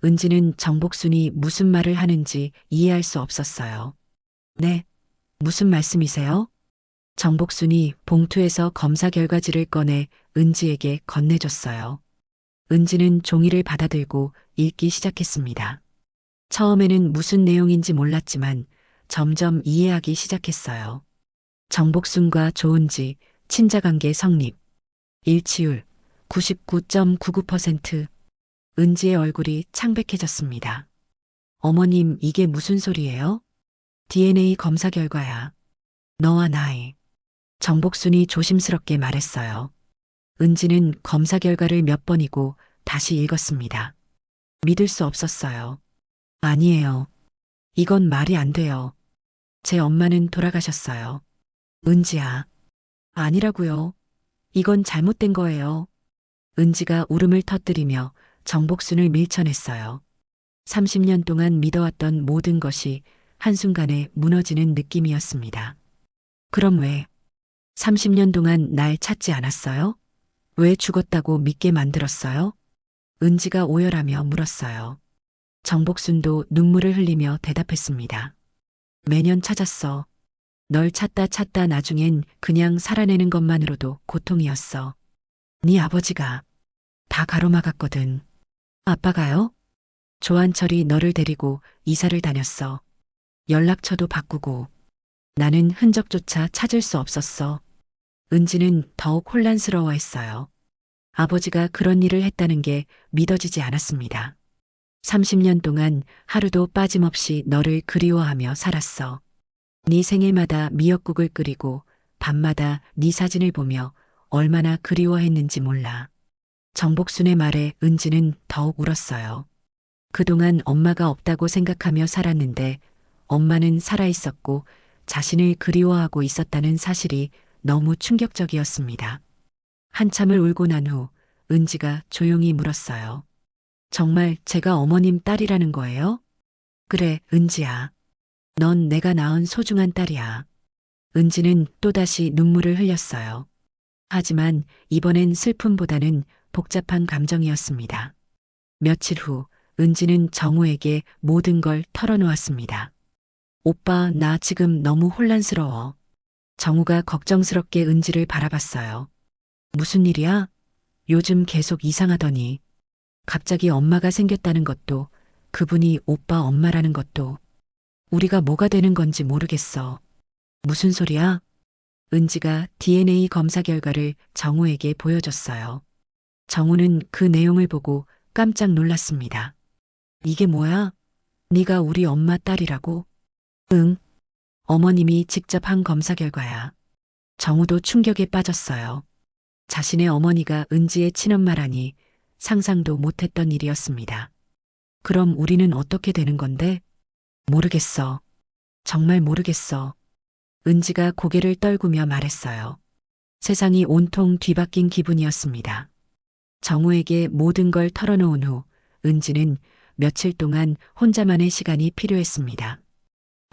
은지는 정복순이 무슨 말을 하는지 이해할 수 없었어요. 네, 무슨 말씀이세요? 정복순이 봉투에서 검사 결과지를 꺼내 은지에게 건네줬어요. 은지는 종이를 받아들고 읽기 시작했습니다. 처음에는 무슨 내용인지 몰랐지만 점점 이해하기 시작했어요. 정복순과 조은지, 친자관계 성립, 일치율 99.99%. 은지의 얼굴이 창백해졌습니다. 어머님, 이게 무슨 소리예요? DNA 검사 결과야. 너와 나의. 정복순이 조심스럽게 말했어요. 은지는 검사 결과를 몇 번이고 다시 읽었습니다. 믿을 수 없었어요. 아니에요. 이건 말이 안 돼요. 제 엄마는 돌아가셨어요. 은지야. 아니라고요. 이건 잘못된 거예요. 은지가 울음을 터뜨리며 정복순을 밀쳐냈어요. 30년 동안 믿어왔던 모든 것이 한순간에 무너지는 느낌이었습니다. 그럼 왜 30년 동안 날 찾지 않았어요? 왜 죽었다고 믿게 만들었어요? 은지가 오열하며 물었어요. 정복순도 눈물을 흘리며 대답했습니다. 매년 찾았어. 널 찾다 나중엔 그냥 살아내는 것만으로도 고통이었어. 네 아버지가 다 가로막았거든. 아빠가요? 조한철이 너를 데리고 이사를 다녔어. 연락처도 바꾸고. 나는 흔적조차 찾을 수 없었어. 은지는 더욱 혼란스러워했어요. 아버지가 그런 일을 했다는 게 믿어지지 않았습니다. 30년 동안 하루도 빠짐없이 너를 그리워하며 살았어. 네 생일마다 미역국을 끓이고 밤마다 네 사진을 보며 얼마나 그리워했는지 몰라. 정복순의 말에 은지는 더욱 울었어요. 그동안 엄마가 없다고 생각하며 살았는데 엄마는 살아있었고 자신을 그리워하고 있었다는 사실이 너무 충격적이었습니다. 한참을 울고 난 후 은지가 조용히 물었어요. 정말 제가 어머님 딸이라는 거예요? 그래, 은지야. 넌 내가 낳은 소중한 딸이야. 은지는 또다시 눈물을 흘렸어요. 하지만 이번엔 슬픔보다는 복잡한 감정이었습니다. 며칠 후 은지는 정우에게 모든 걸 털어놓았습니다. 오빠, 나 지금 너무 혼란스러워. 정우가 걱정스럽게 은지를 바라봤어요. 무슨 일이야? 요즘 계속 이상하더니. 갑자기 엄마가 생겼다는 것도, 그분이 오빠 엄마라는 것도, 우리가 뭐가 되는 건지 모르겠어. 무슨 소리야? 은지가 DNA 검사 결과를 정우에게 보여줬어요. 정우는 그 내용을 보고 깜짝 놀랐습니다. 이게 뭐야? 네가 우리 엄마 딸이라고? 응. 어머님이 직접 한 검사 결과야. 정우도 충격에 빠졌어요. 자신의 어머니가 은지의 친엄마라니 상상도 못했던 일이었습니다. 그럼 우리는 어떻게 되는 건데? 모르겠어. 정말 모르겠어. 은지가 고개를 떨구며 말했어요. 세상이 온통 뒤바뀐 기분이었습니다. 정우에게 모든 걸 털어놓은 후 은지는 며칠 동안 혼자만의 시간이 필요했습니다.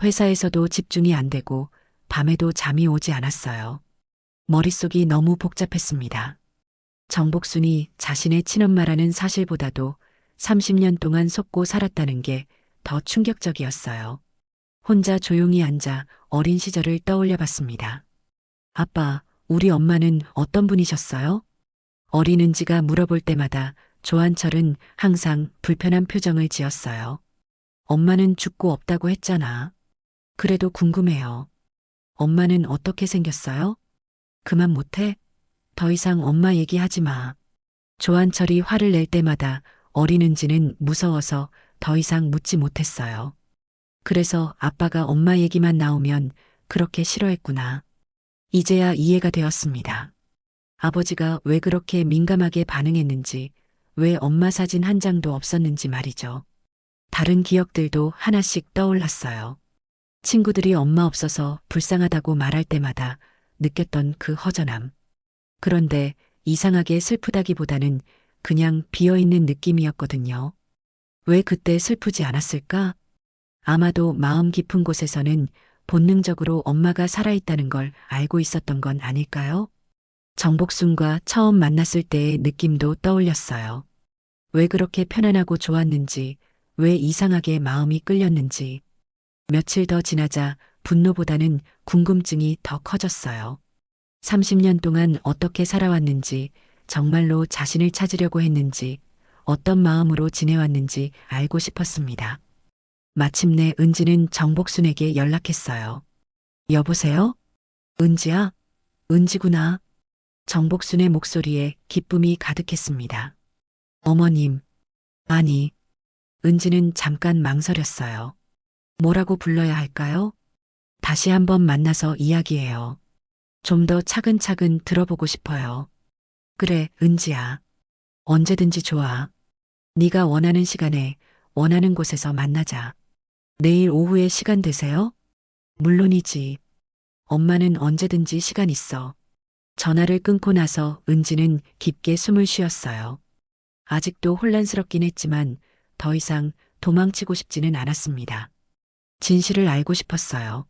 회사에서도 집중이 안 되고 밤에도 잠이 오지 않았어요. 머릿속이 너무 복잡했습니다. 정복순이 자신의 친엄마라는 사실보다도 30년 동안 속고 살았다는 게 더 충격적이었어요. 혼자 조용히 앉아 어린 시절을 떠올려 봤습니다. 아빠, 우리 엄마는 어떤 분이셨어요? 어린 은지가 물어볼 때마다 조한철은 항상 불편한 표정을 지었어요. 엄마는 죽고 없다고 했잖아. 그래도 궁금해요. 엄마는 어떻게 생겼어요? 그만 못해? 더 이상 엄마 얘기하지 마. 조한철이 화를 낼 때마다 어린 은지는 무서워서 더 이상 묻지 못했어요. 그래서 아빠가 엄마 얘기만 나오면 그렇게 싫어했구나. 이제야 이해가 되었습니다. 아버지가 왜 그렇게 민감하게 반응했는지, 왜 엄마 사진 한 장도 없었는지 말이죠. 다른 기억들도 하나씩 떠올랐어요. 친구들이 엄마 없어서 불쌍하다고 말할 때마다 느꼈던 그 허전함. 그런데 이상하게 슬프다기보다는 그냥 비어있는 느낌이었거든요. 왜 그때 슬프지 않았을까? 아마도 마음 깊은 곳에서는 본능적으로 엄마가 살아있다는 걸 알고 있었던 건 아닐까요? 정복순과 처음 만났을 때의 느낌도 떠올렸어요. 왜 그렇게 편안하고 좋았는지, 왜 이상하게 마음이 끌렸는지. 며칠 더 지나자 분노보다는 궁금증이 더 커졌어요. 30년 동안 어떻게 살아왔는지, 정말로 자신을 찾으려고 했는지, 어떤 마음으로 지내왔는지 알고 싶었습니다. 마침내 은지는 정복순에게 연락했어요. 여보세요? 은지야? 은지구나. 정복순의 목소리에 기쁨이 가득했습니다. 어머님. 아니. 은지는 잠깐 망설였어요. 뭐라고 불러야 할까요? 다시 한번 만나서 이야기해요. 좀 더 차근차근 들어보고 싶어요. 그래, 은지야. 언제든지 좋아. 네가 원하는 시간에 원하는 곳에서 만나자. 내일 오후에 시간 되세요? 물론이지. 엄마는 언제든지 시간 있어. 전화를 끊고 나서 은지는 깊게 숨을 쉬었어요. 아직도 혼란스럽긴 했지만 더 이상 도망치고 싶지는 않았습니다. 진실을 알고 싶었어요.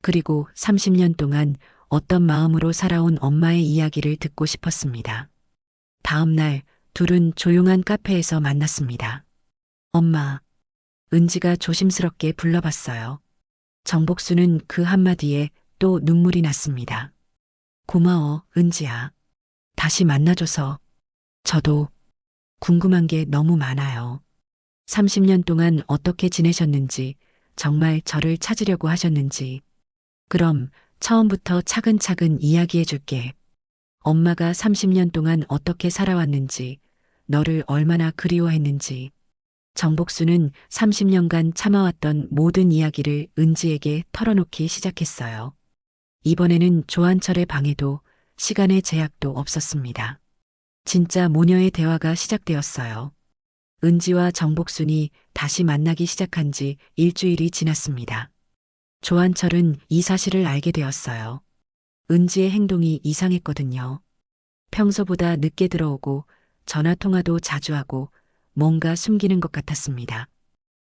그리고 30년 동안 어떤 마음으로 살아온 엄마의 이야기를 듣고 싶었습니다. 다음 날 둘은 조용한 카페에서 만났습니다. 엄마, 은지가 조심스럽게 불러봤어요. 정복수는 그 한마디에 또 눈물이 났습니다. 고마워, 은지야. 다시 만나줘서. 저도 궁금한 게 너무 많아요. 30년 동안 어떻게 지내셨는지, 정말 저를 찾으려고 하셨는지. 그럼 처음부터 차근차근 이야기해 줄게. 엄마가 30년 동안 어떻게 살아왔는지, 너를 얼마나 그리워했는지. 정복수는 30년간 참아왔던 모든 이야기를 은지에게 털어놓기 시작했어요. 이번에는 조한철의 방해도 시간의 제약도 없었습니다. 진짜 모녀의 대화가 시작되었어요. 은지와 정복순이 다시 만나기 시작한 지 일주일이 지났습니다. 조한철은 이 사실을 알게 되었어요. 은지의 행동이 이상했거든요. 평소보다 늦게 들어오고 전화 통화도 자주 하고 뭔가 숨기는 것 같았습니다.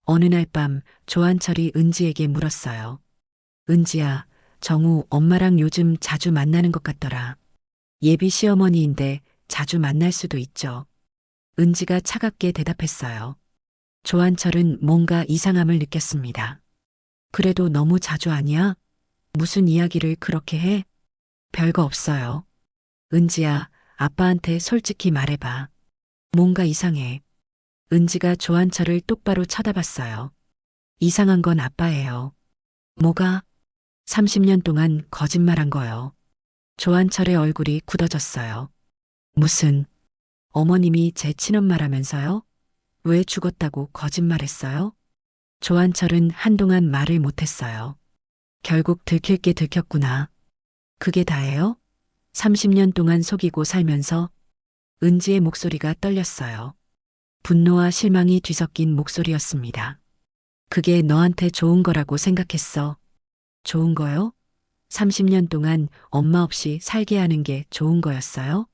어느 날 밤 조한철이 은지에게 물었어요. 은지야, 정우 엄마랑 요즘 자주 만나는 것 같더라. 예비 시어머니인데 자주 만날 수도 있죠. 은지가 차갑게 대답했어요. 조한철은 뭔가 이상함을 느꼈습니다. 그래도 너무 자주 아니야? 무슨 이야기를 그렇게 해? 별거 없어요. 은지야, 아빠한테 솔직히 말해봐. 뭔가 이상해. 은지가 조한철을 똑바로 쳐다봤어요. 이상한 건 아빠예요. 뭐가? 30년 동안 거짓말한 거요. 조한철의 얼굴이 굳어졌어요. 무슨, 어머님이 제 친엄마라면서요? 왜 죽었다고 거짓말했어요? 조한철은 한동안 말을 못했어요. 결국 들킬 게 들켰구나. 그게 다예요? 30년 동안 속이고 살면서 은지의 목소리가 떨렸어요. 분노와 실망이 뒤섞인 목소리였습니다. 그게 너한테 좋은 거라고 생각했어. 좋은 거요? 30년 동안 엄마 없이 살게 하는 게 좋은 거였어요?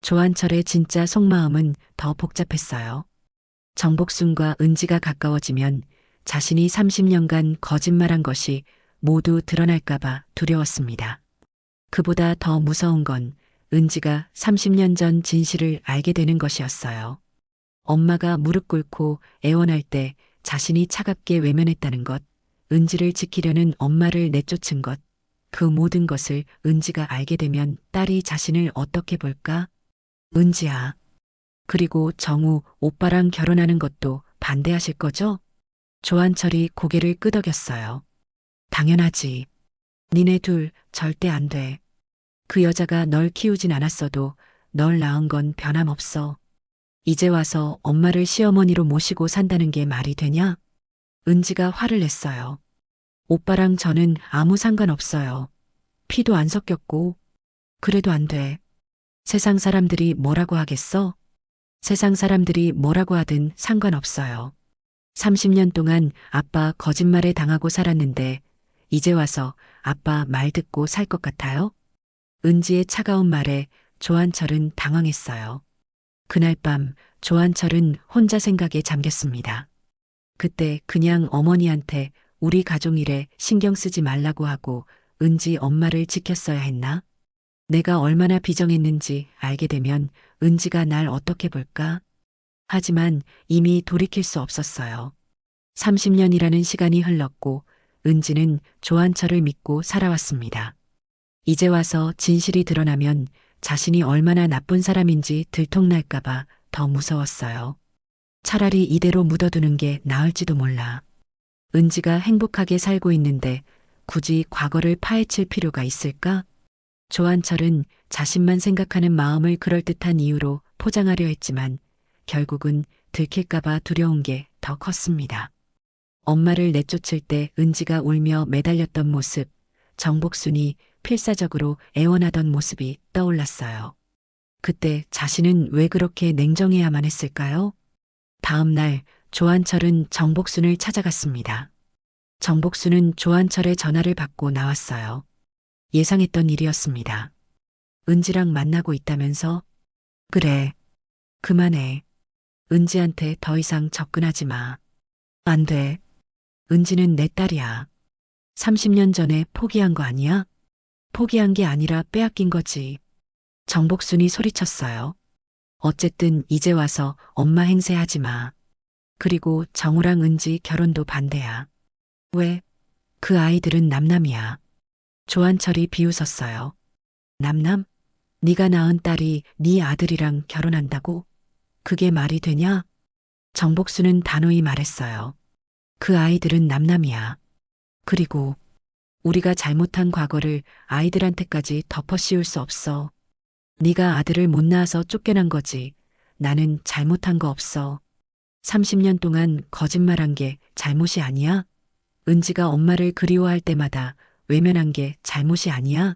조한철의 진짜 속마음은 더 복잡했어요. 정복순과 은지가 가까워지면 자신이 30년간 거짓말한 것이 모두 드러날까봐 두려웠습니다. 그보다 더 무서운 건 은지가 30년 전 진실을 알게 되는 것이었어요. 엄마가 무릎 꿇고 애원할 때 자신이 차갑게 외면했다는 것, 은지를 지키려는 엄마를 내쫓은 것, 그 모든 것을 은지가 알게 되면 딸이 자신을 어떻게 볼까? 은지야. 그리고 정우 오빠랑 결혼하는 것도 반대하실 거죠? 조한철이 고개를 끄덕였어요. 당연하지. 니네 둘 절대 안 돼. 그 여자가 널 키우진 않았어도 널 낳은 건 변함없어. 이제 와서 엄마를 시어머니로 모시고 산다는 게 말이 되냐? 은지가 화를 냈어요. 오빠랑 저는 아무 상관없어요. 피도 안 섞였고. 그래도 안 돼. 세상 사람들이 뭐라고 하겠어? 세상 사람들이 뭐라고 하든 상관없어요. 30년 동안 아빠 거짓말에 당하고 살았는데 이제 와서 아빠 말 듣고 살 것 같아요? 은지의 차가운 말에 조한철은 당황했어요. 그날 밤 조한철은 혼자 생각에 잠겼습니다. 그때 그냥 어머니한테 우리 가족 일에 신경 쓰지 말라고 하고 은지 엄마를 지켰어야 했나? 내가 얼마나 비정했는지 알게 되면 은지가 날 어떻게 볼까? 하지만 이미 돌이킬 수 없었어요. 30년이라는 시간이 흘렀고 은지는 조한철을 믿고 살아왔습니다. 이제 와서 진실이 드러나면 자신이 얼마나 나쁜 사람인지 들통날까봐 더 무서웠어요. 차라리 이대로 묻어두는 게 나을지도 몰라. 은지가 행복하게 살고 있는데 굳이 과거를 파헤칠 필요가 있을까? 조한철은 자신만 생각하는 마음을 그럴듯한 이유로 포장하려 했지만 결국은 들킬까봐 두려운 게 더 컸습니다. 엄마를 내쫓을 때 은지가 울며 매달렸던 모습, 정복순이 필사적으로 애원하던 모습이 떠올랐어요. 그때 자신은 왜 그렇게 냉정해야만 했을까요? 다음 날 조한철은 정복순을 찾아갔습니다. 정복순은 조한철의 전화를 받고 나왔어요. 예상했던 일이었습니다. 은지랑 만나고 있다면서? 그래. 그만해. 은지한테 더 이상 접근하지 마. 안 돼. 은지는 내 딸이야. 30년 전에 포기한 거 아니야? 포기한 게 아니라 빼앗긴 거지. 정복순이 소리쳤어요. 어쨌든 이제 와서 엄마 행세하지 마. 그리고 정우랑 은지 결혼도 반대야. 왜? 그 아이들은 남남이야. 조한철이 비웃었어요. 남남? 네가 낳은 딸이 네 아들이랑 결혼한다고? 그게 말이 되냐? 정복수는 단호히 말했어요. 그 아이들은 남남이야. 그리고 우리가 잘못한 과거를 아이들한테까지 덮어씌울 수 없어. 네가 아들을 못 낳아서 쫓겨난 거지. 나는 잘못한 거 없어. 30년 동안 거짓말한 게 잘못이 아니야? 은지가 엄마를 그리워할 때마다 외면한 게 잘못이 아니야?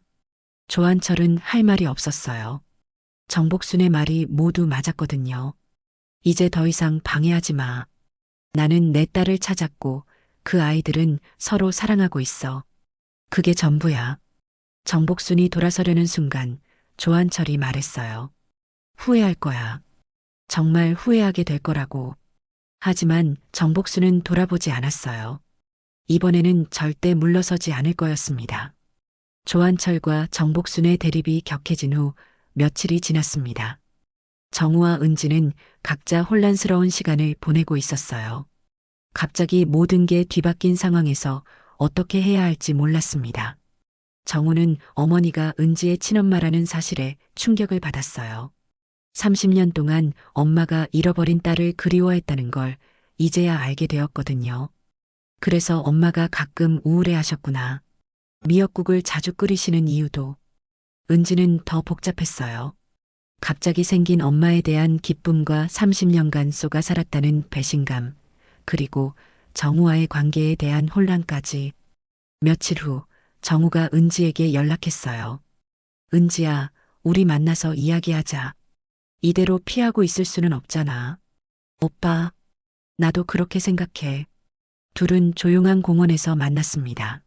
조한철은 할 말이 없었어요. 정복순의 말이 모두 맞았거든요. 이제 더 이상 방해하지 마. 나는 내 딸을 찾았고 그 아이들은 서로 사랑하고 있어. 그게 전부야. 정복순이 돌아서려는 순간 조한철이 말했어요. 후회할 거야. 정말 후회하게 될 거라고. 하지만 정복순은 돌아보지 않았어요. 이번에는 절대 물러서지 않을 거였습니다. 조한철과 정복순의 대립이 격해진 후 며칠이 지났습니다. 정우와 은지는 각자 혼란스러운 시간을 보내고 있었어요. 갑자기 모든 게 뒤바뀐 상황에서 어떻게 해야 할지 몰랐습니다. 정우는 어머니가 은지의 친엄마라는 사실에 충격을 받았어요. 30년 동안 엄마가 잃어버린 딸을 그리워했다는 걸 이제야 알게 되었거든요. 그래서 엄마가 가끔 우울해하셨구나. 미역국을 자주 끓이시는 이유도. 은지는 더 복잡했어요. 갑자기 생긴 엄마에 대한 기쁨과 30년간 쏘가 살았다는 배신감, 그리고 정우와의 관계에 대한 혼란까지. 며칠 후 정우가 은지에게 연락했어요. 은지야, 우리 만나서 이야기하자. 이대로 피하고 있을 수는 없잖아. 오빠, 나도 그렇게 생각해. 둘은 조용한 공원에서 만났습니다.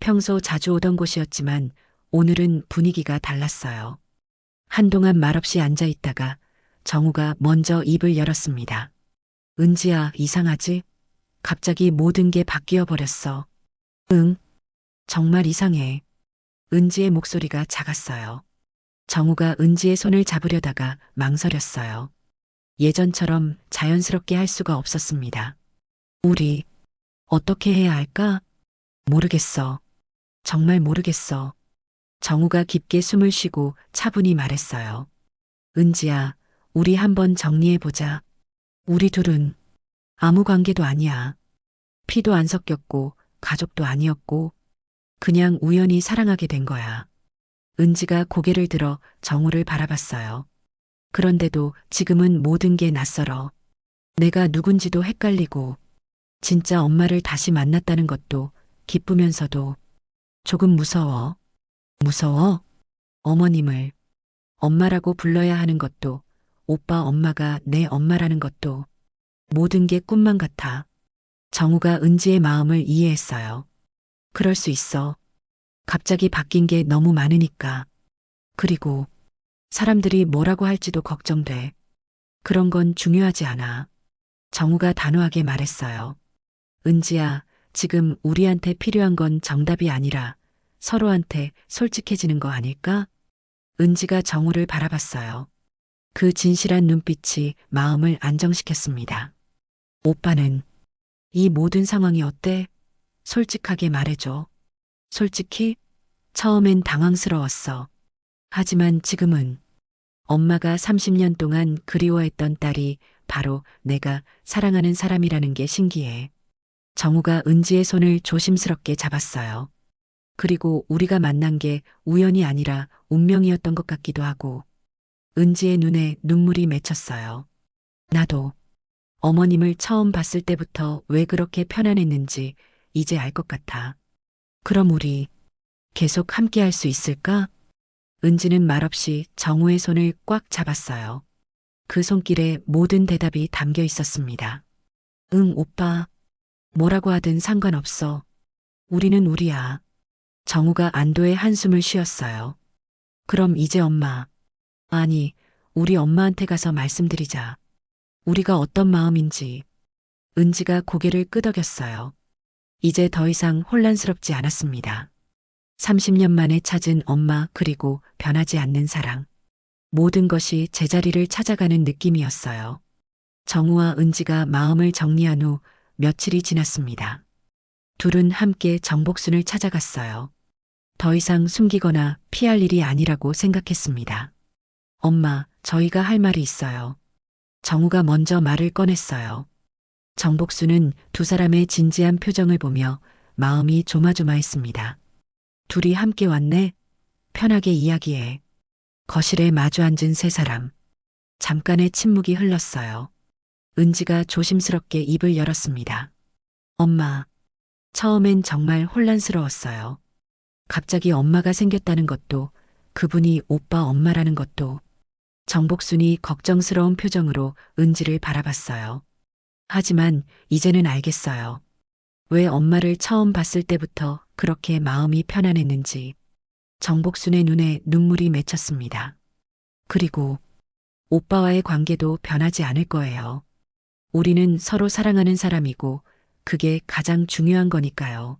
평소 자주 오던 곳이었지만 오늘은 분위기가 달랐어요. 한동안 말없이 앉아 있다가 정우가 먼저 입을 열었습니다. 은지야, 이상하지? 갑자기 모든 게 바뀌어 버렸어. 응, 정말 이상해. 은지의 목소리가 작았어요. 정우가 은지의 손을 잡으려다가 망설였어요. 예전처럼 자연스럽게 할 수가 없었습니다. 우리 어떻게 해야 할까? 모르겠어. 정말 모르겠어. 정우가 깊게 숨을 쉬고 차분히 말했어요. 은지야, 우리 한번 정리해보자. 우리 둘은 아무 관계도 아니야. 피도 안 섞였고 가족도 아니었고 그냥 우연히 사랑하게 된 거야. 은지가 고개를 들어 정우를 바라봤어요. 그런데도 지금은 모든 게 낯설어. 내가 누군지도 헷갈리고 진짜 엄마를 다시 만났다는 것도 기쁘면서도 조금 무서워. 무서워? 어머님을 엄마라고 불러야 하는 것도 오빠 엄마가 내 엄마라는 것도 모든 게 꿈만 같아. 정우가 은지의 마음을 이해했어요. 그럴 수 있어. 갑자기 바뀐 게 너무 많으니까. 그리고 사람들이 뭐라고 할지도 걱정돼. 그런 건 중요하지 않아. 정우가 단호하게 말했어요. 은지야, 지금 우리한테 필요한 건 정답이 아니라 서로한테 솔직해지는 거 아닐까? 은지가 정우를 바라봤어요. 그 진실한 눈빛이 마음을 안정시켰습니다. 오빠는 이 모든 상황이 어때? 솔직하게 말해줘. 솔직히 처음엔 당황스러웠어. 하지만 지금은 엄마가 30년 동안 그리워했던 딸이 바로 내가 사랑하는 사람이라는 게 신기해. 정우가 은지의 손을 조심스럽게 잡았어요. 그리고 우리가 만난 게 우연이 아니라 운명이었던 것 같기도 하고. 은지의 눈에 눈물이 맺혔어요. 나도 어머님을 처음 봤을 때부터 왜 그렇게 편안했는지 이제 알 것 같아. 그럼 우리 계속 함께 할 수 있을까? 은지는 말없이 정우의 손을 꽉 잡았어요. 그 손길에 모든 대답이 담겨 있었습니다. 응, 오빠. 뭐라고 하든 상관없어. 우리는 우리야. 정우가 안도의 한숨을 쉬었어요. 그럼 이제 엄마, 아니, 우리 엄마한테 가서 말씀드리자. 우리가 어떤 마음인지. 은지가 고개를 끄덕였어요. 이제 더 이상 혼란스럽지 않았습니다. 30년 만에 찾은 엄마 그리고 변하지 않는 사랑. 모든 것이 제자리를 찾아가는 느낌이었어요. 정우와 은지가 마음을 정리한 후 며칠이 지났습니다. 둘은 함께 정복순을 찾아갔어요. 더 이상 숨기거나 피할 일이 아니라고 생각했습니다. 엄마, 저희가 할 말이 있어요. 정우가 먼저 말을 꺼냈어요. 정복순은 두 사람의 진지한 표정을 보며 마음이 조마조마했습니다. 둘이 함께 왔네? 편하게 이야기해. 거실에 마주 앉은 세 사람. 잠깐의 침묵이 흘렀어요. 은지가 조심스럽게 입을 열었습니다. 엄마, 처음엔 정말 혼란스러웠어요. 갑자기 엄마가 생겼다는 것도, 그분이 오빠 엄마라는 것도. 정복순이 걱정스러운 표정으로 은지를 바라봤어요. 하지만 이제는 알겠어요. 왜 엄마를 처음 봤을 때부터 그렇게 마음이 편안했는지. 정복순의 눈에 눈물이 맺혔습니다. 그리고 오빠와의 관계도 변하지 않을 거예요. 우리는 서로 사랑하는 사람이고 그게 가장 중요한 거니까요.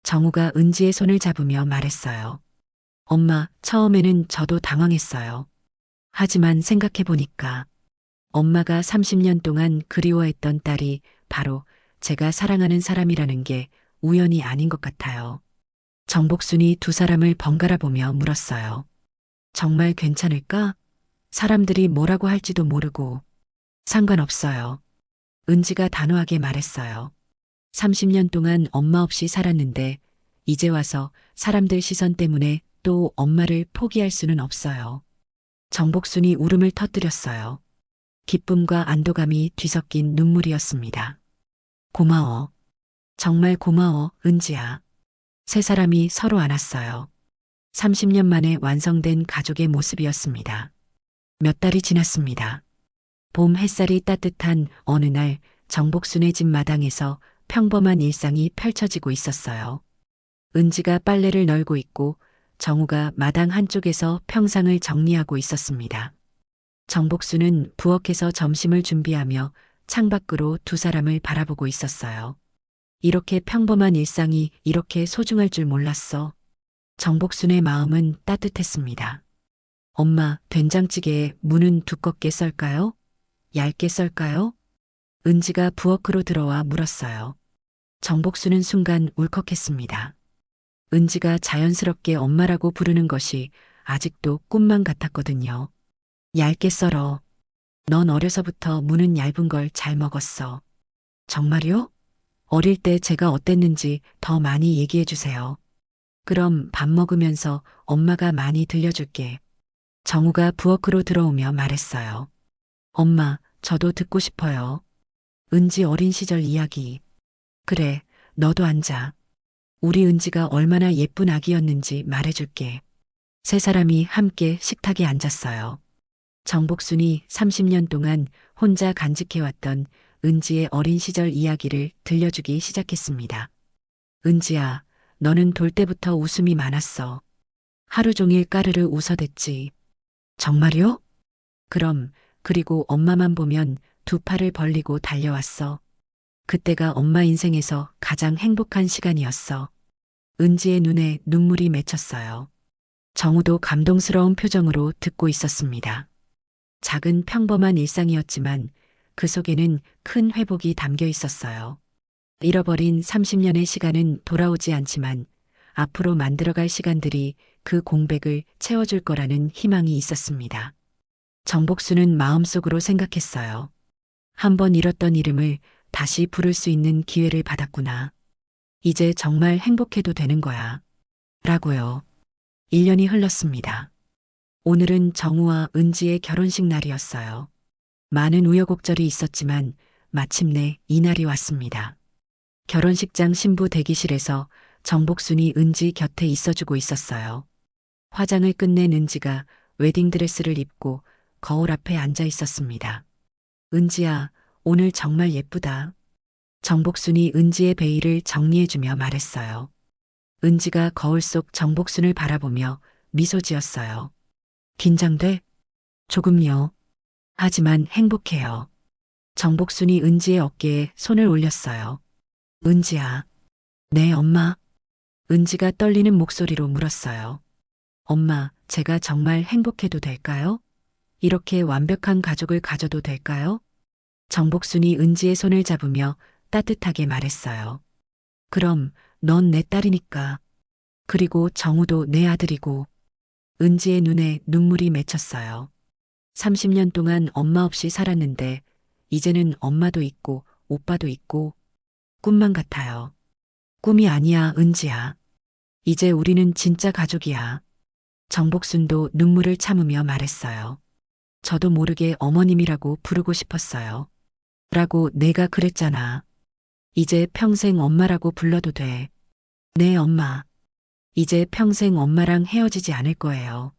정우가 은지의 손을 잡으며 말했어요. 엄마, 처음에는 저도 당황했어요. 하지만 생각해보니까 엄마가 30년 동안 그리워했던 딸이 바로 제가 사랑하는 사람이라는 게 우연이 아닌 것 같아요. 정복순이 두 사람을 번갈아 보며 물었어요. 정말 괜찮을까? 사람들이 뭐라고 할지도 모르고. 상관없어요. 은지가 단호하게 말했어요. 30년 동안 엄마 없이 살았는데 이제 와서 사람들 시선 때문에 또 엄마를 포기할 수는 없어요. 정복순이 울음을 터뜨렸어요. 기쁨과 안도감이 뒤섞인 눈물이었습니다. 고마워. 정말 고마워, 은지야. 세 사람이 서로 안았어요. 30년 만에 완성된 가족의 모습이었습니다. 몇 달이 지났습니다. 봄 햇살이 따뜻한 어느 날 정복순의 집 마당에서 평범한 일상이 펼쳐지고 있었어요. 은지가 빨래를 널고 있고 정우가 마당 한쪽에서 평상을 정리하고 있었습니다. 정복순은 부엌에서 점심을 준비하며 창밖으로 두 사람을 바라보고 있었어요. 이렇게 평범한 일상이 이렇게 소중할 줄 몰랐어. 정복순의 마음은 따뜻했습니다. 엄마, 된장찌개에 무는 두껍게 썰까요? 얇게 썰까요? 은지가 부엌으로 들어와 물었어요. 정복순은 순간 울컥했습니다. 은지가 자연스럽게 엄마라고 부르는 것이 아직도 꿈만 같았거든요. 얇게 썰어. 넌 어려서부터 무는 얇은 걸 잘 먹었어. 정말요? 어릴 때 제가 어땠는지 더 많이 얘기해 주세요. 그럼 밥 먹으면서 엄마가 많이 들려줄게. 정우가 부엌으로 들어오며 말했어요. 엄마, 저도 듣고 싶어요. 은지 어린 시절 이야기. 그래, 너도 앉아. 우리 은지가 얼마나 예쁜 아기였는지 말해줄게. 세 사람이 함께 식탁에 앉았어요. 정복순이 30년 동안 혼자 간직해왔던 은지의 어린 시절 이야기를 들려주기 시작했습니다. 은지야, 너는 돌 때부터 웃음이 많았어. 하루 종일 까르르 웃어댔지. 정말요? 그럼, 그리고 엄마만 보면 두 팔을 벌리고 달려왔어. 그때가 엄마 인생에서 가장 행복한 시간이었어. 은지의 눈에 눈물이 맺혔어요. 정우도 감동스러운 표정으로 듣고 있었습니다. 작은 평범한 일상이었지만 그 속에는 큰 회복이 담겨 있었어요. 잃어버린 30년의 시간은 돌아오지 않지만 앞으로 만들어갈 시간들이 그 공백을 채워줄 거라는 희망이 있었습니다. 정복순은 마음속으로 생각했어요. 한번 잃었던 이름을 다시 부를 수 있는 기회를 받았구나. 이제 정말 행복해도 되는 거야. 라고요. 1년이 흘렀습니다. 오늘은 정우와 은지의 결혼식 날이었어요. 많은 우여곡절이 있었지만 마침내 이날이 왔습니다. 결혼식장 신부 대기실에서 정복순이 은지 곁에 있어주고 있었어요. 화장을 끝낸 은지가 웨딩드레스를 입고 거울 앞에 앉아 있었습니다. 은지야, 오늘 정말 예쁘다. 정복순이 은지의 베일을 정리해주며 말했어요. 은지가 거울 속 정복순을 바라보며 미소 지었어요. 긴장돼? 조금요. 하지만 행복해요. 정복순이 은지의 어깨에 손을 올렸어요. 은지야. 네, 엄마. 은지가 떨리는 목소리로 물었어요. 엄마, 제가 정말 행복해도 될까요? 이렇게 완벽한 가족을 가져도 될까요? 정복순이 은지의 손을 잡으며 따뜻하게 말했어요. 그럼 넌 내 딸이니까. 그리고 정우도 내 아들이고. 은지의 눈에 눈물이 맺혔어요. 30년 동안 엄마 없이 살았는데 이제는 엄마도 있고 오빠도 있고 꿈만 같아요. 꿈이 아니야, 은지야. 이제 우리는 진짜 가족이야. 정복순도 눈물을 참으며 말했어요. 저도 모르게 어머님이라고 부르고 싶었어요. 라고 내가 그랬잖아. 이제 평생 엄마라고 불러도 돼. 네, 엄마. 이제 평생 엄마랑 헤어지지 않을 거예요.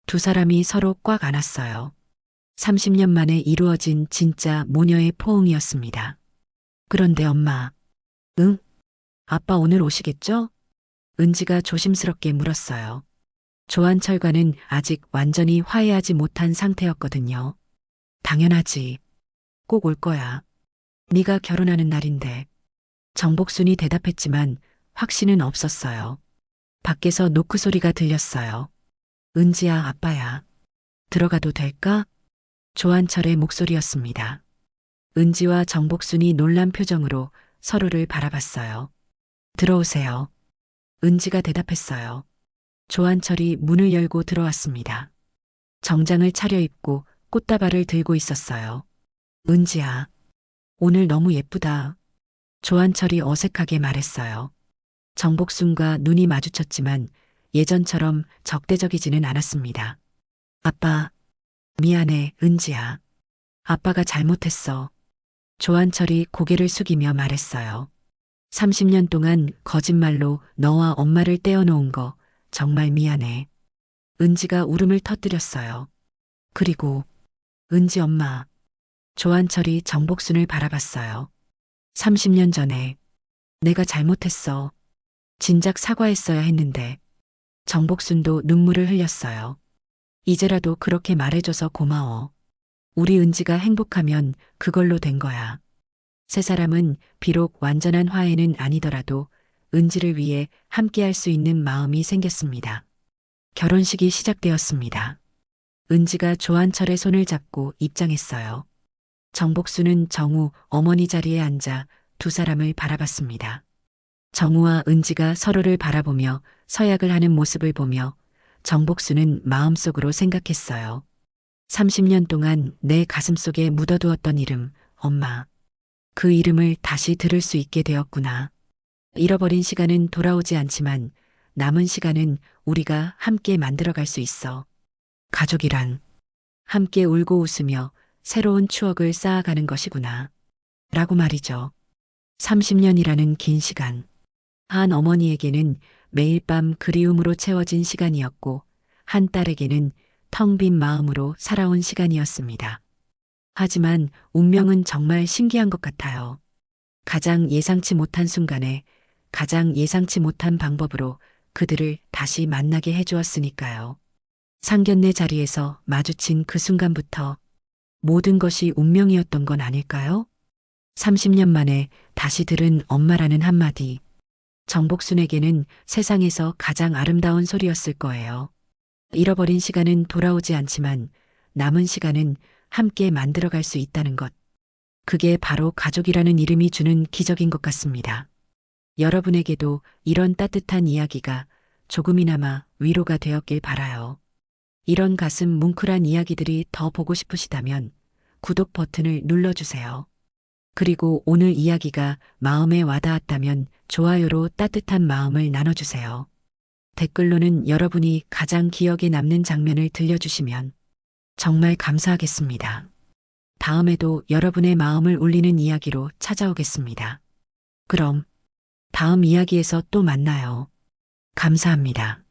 두 사람이 서로 꽉 안았어요. 30년 만에 이루어진 진짜 모녀의 포옹이었습니다. 그런데 엄마. 응? 아빠 오늘 오시겠죠? 은지가 조심스럽게 물었어요. 조한철과는 아직 완전히 화해하지 못한 상태였거든요. 당연하지. 꼭 올 거야. 네가 결혼하는 날인데. 정복순이 대답했지만 확신은 없었어요. 밖에서 노크 소리가 들렸어요. 은지야, 아빠야. 들어가도 될까? 조한철의 목소리였습니다. 은지와 정복순이 놀란 표정으로 서로를 바라봤어요. 들어오세요. 은지가 대답했어요. 조한철이 문을 열고 들어왔습니다. 정장을 차려입고 꽃다발을 들고 있었어요. 은지야, 오늘 너무 예쁘다. 조한철이 어색하게 말했어요. 정복순과 눈이 마주쳤지만 예전처럼 적대적이지는 않았습니다. 아빠, 미안해, 은지야. 아빠가 잘못했어. 조한철이 고개를 숙이며 말했어요. 30년 동안 거짓말로 너와 엄마를 떼어놓은 거 정말 미안해. 은지가 울음을 터뜨렸어요. 그리고 은지 엄마. 조한철이 정복순을 바라봤어요. 30년 전에 내가 잘못했어. 진작 사과했어야 했는데. 정복순도 눈물을 흘렸어요. 이제라도 그렇게 말해줘서 고마워. 우리 은지가 행복하면 그걸로 된 거야. 세 사람은 비록 완전한 화해는 아니더라도 은지를 위해 함께할 수 있는 마음이 생겼습니다. 결혼식이 시작되었습니다. 은지가 조한철의 손을 잡고 입장했어요. 정복순은 정우 어머니 자리에 앉아 두 사람을 바라봤습니다. 정우와 은지가 서로를 바라보며 서약을 하는 모습을 보며 정복순은 마음속으로 생각했어요. 30년 동안 내 가슴속에 묻어두었던 이름, 엄마. 그 이름을 다시 들을 수 있게 되었구나. 잃어버린 시간은 돌아오지 않지만 남은 시간은 우리가 함께 만들어갈 수 있어. 가족이란 함께 울고 웃으며 새로운 추억을 쌓아가는 것이구나. 라고 말이죠. 30년이라는 긴 시간. 한 어머니에게는 매일 밤 그리움으로 채워진 시간이었고 한 딸에게는 텅 빈 마음으로 살아온 시간이었습니다. 하지만 운명은 정말 신기한 것 같아요. 가장 예상치 못한 순간에 가장 예상치 못한 방법으로 그들을 다시 만나게 해주었으니까요. 상견례 자리에서 마주친 그 순간부터 모든 것이 운명이었던 건 아닐까요? 30년 만에 다시 들은 엄마라는 한마디. 정복순에게는 세상에서 가장 아름다운 소리였을 거예요. 잃어버린 시간은 돌아오지 않지만 남은 시간은 함께 만들어갈 수 있다는 것. 그게 바로 가족이라는 이름이 주는 기적인 것 같습니다. 여러분에게도 이런 따뜻한 이야기가 조금이나마 위로가 되었길 바라요. 이런 가슴 뭉클한 이야기들이 더 보고 싶으시다면 구독 버튼을 눌러주세요. 그리고 오늘 이야기가 마음에 와닿았다면 좋아요로 따뜻한 마음을 나눠주세요. 댓글로는 여러분이 가장 기억에 남는 장면을 들려주시면 정말 감사하겠습니다. 다음에도 여러분의 마음을 울리는 이야기로 찾아오겠습니다. 그럼 다음 이야기에서 또 만나요. 감사합니다.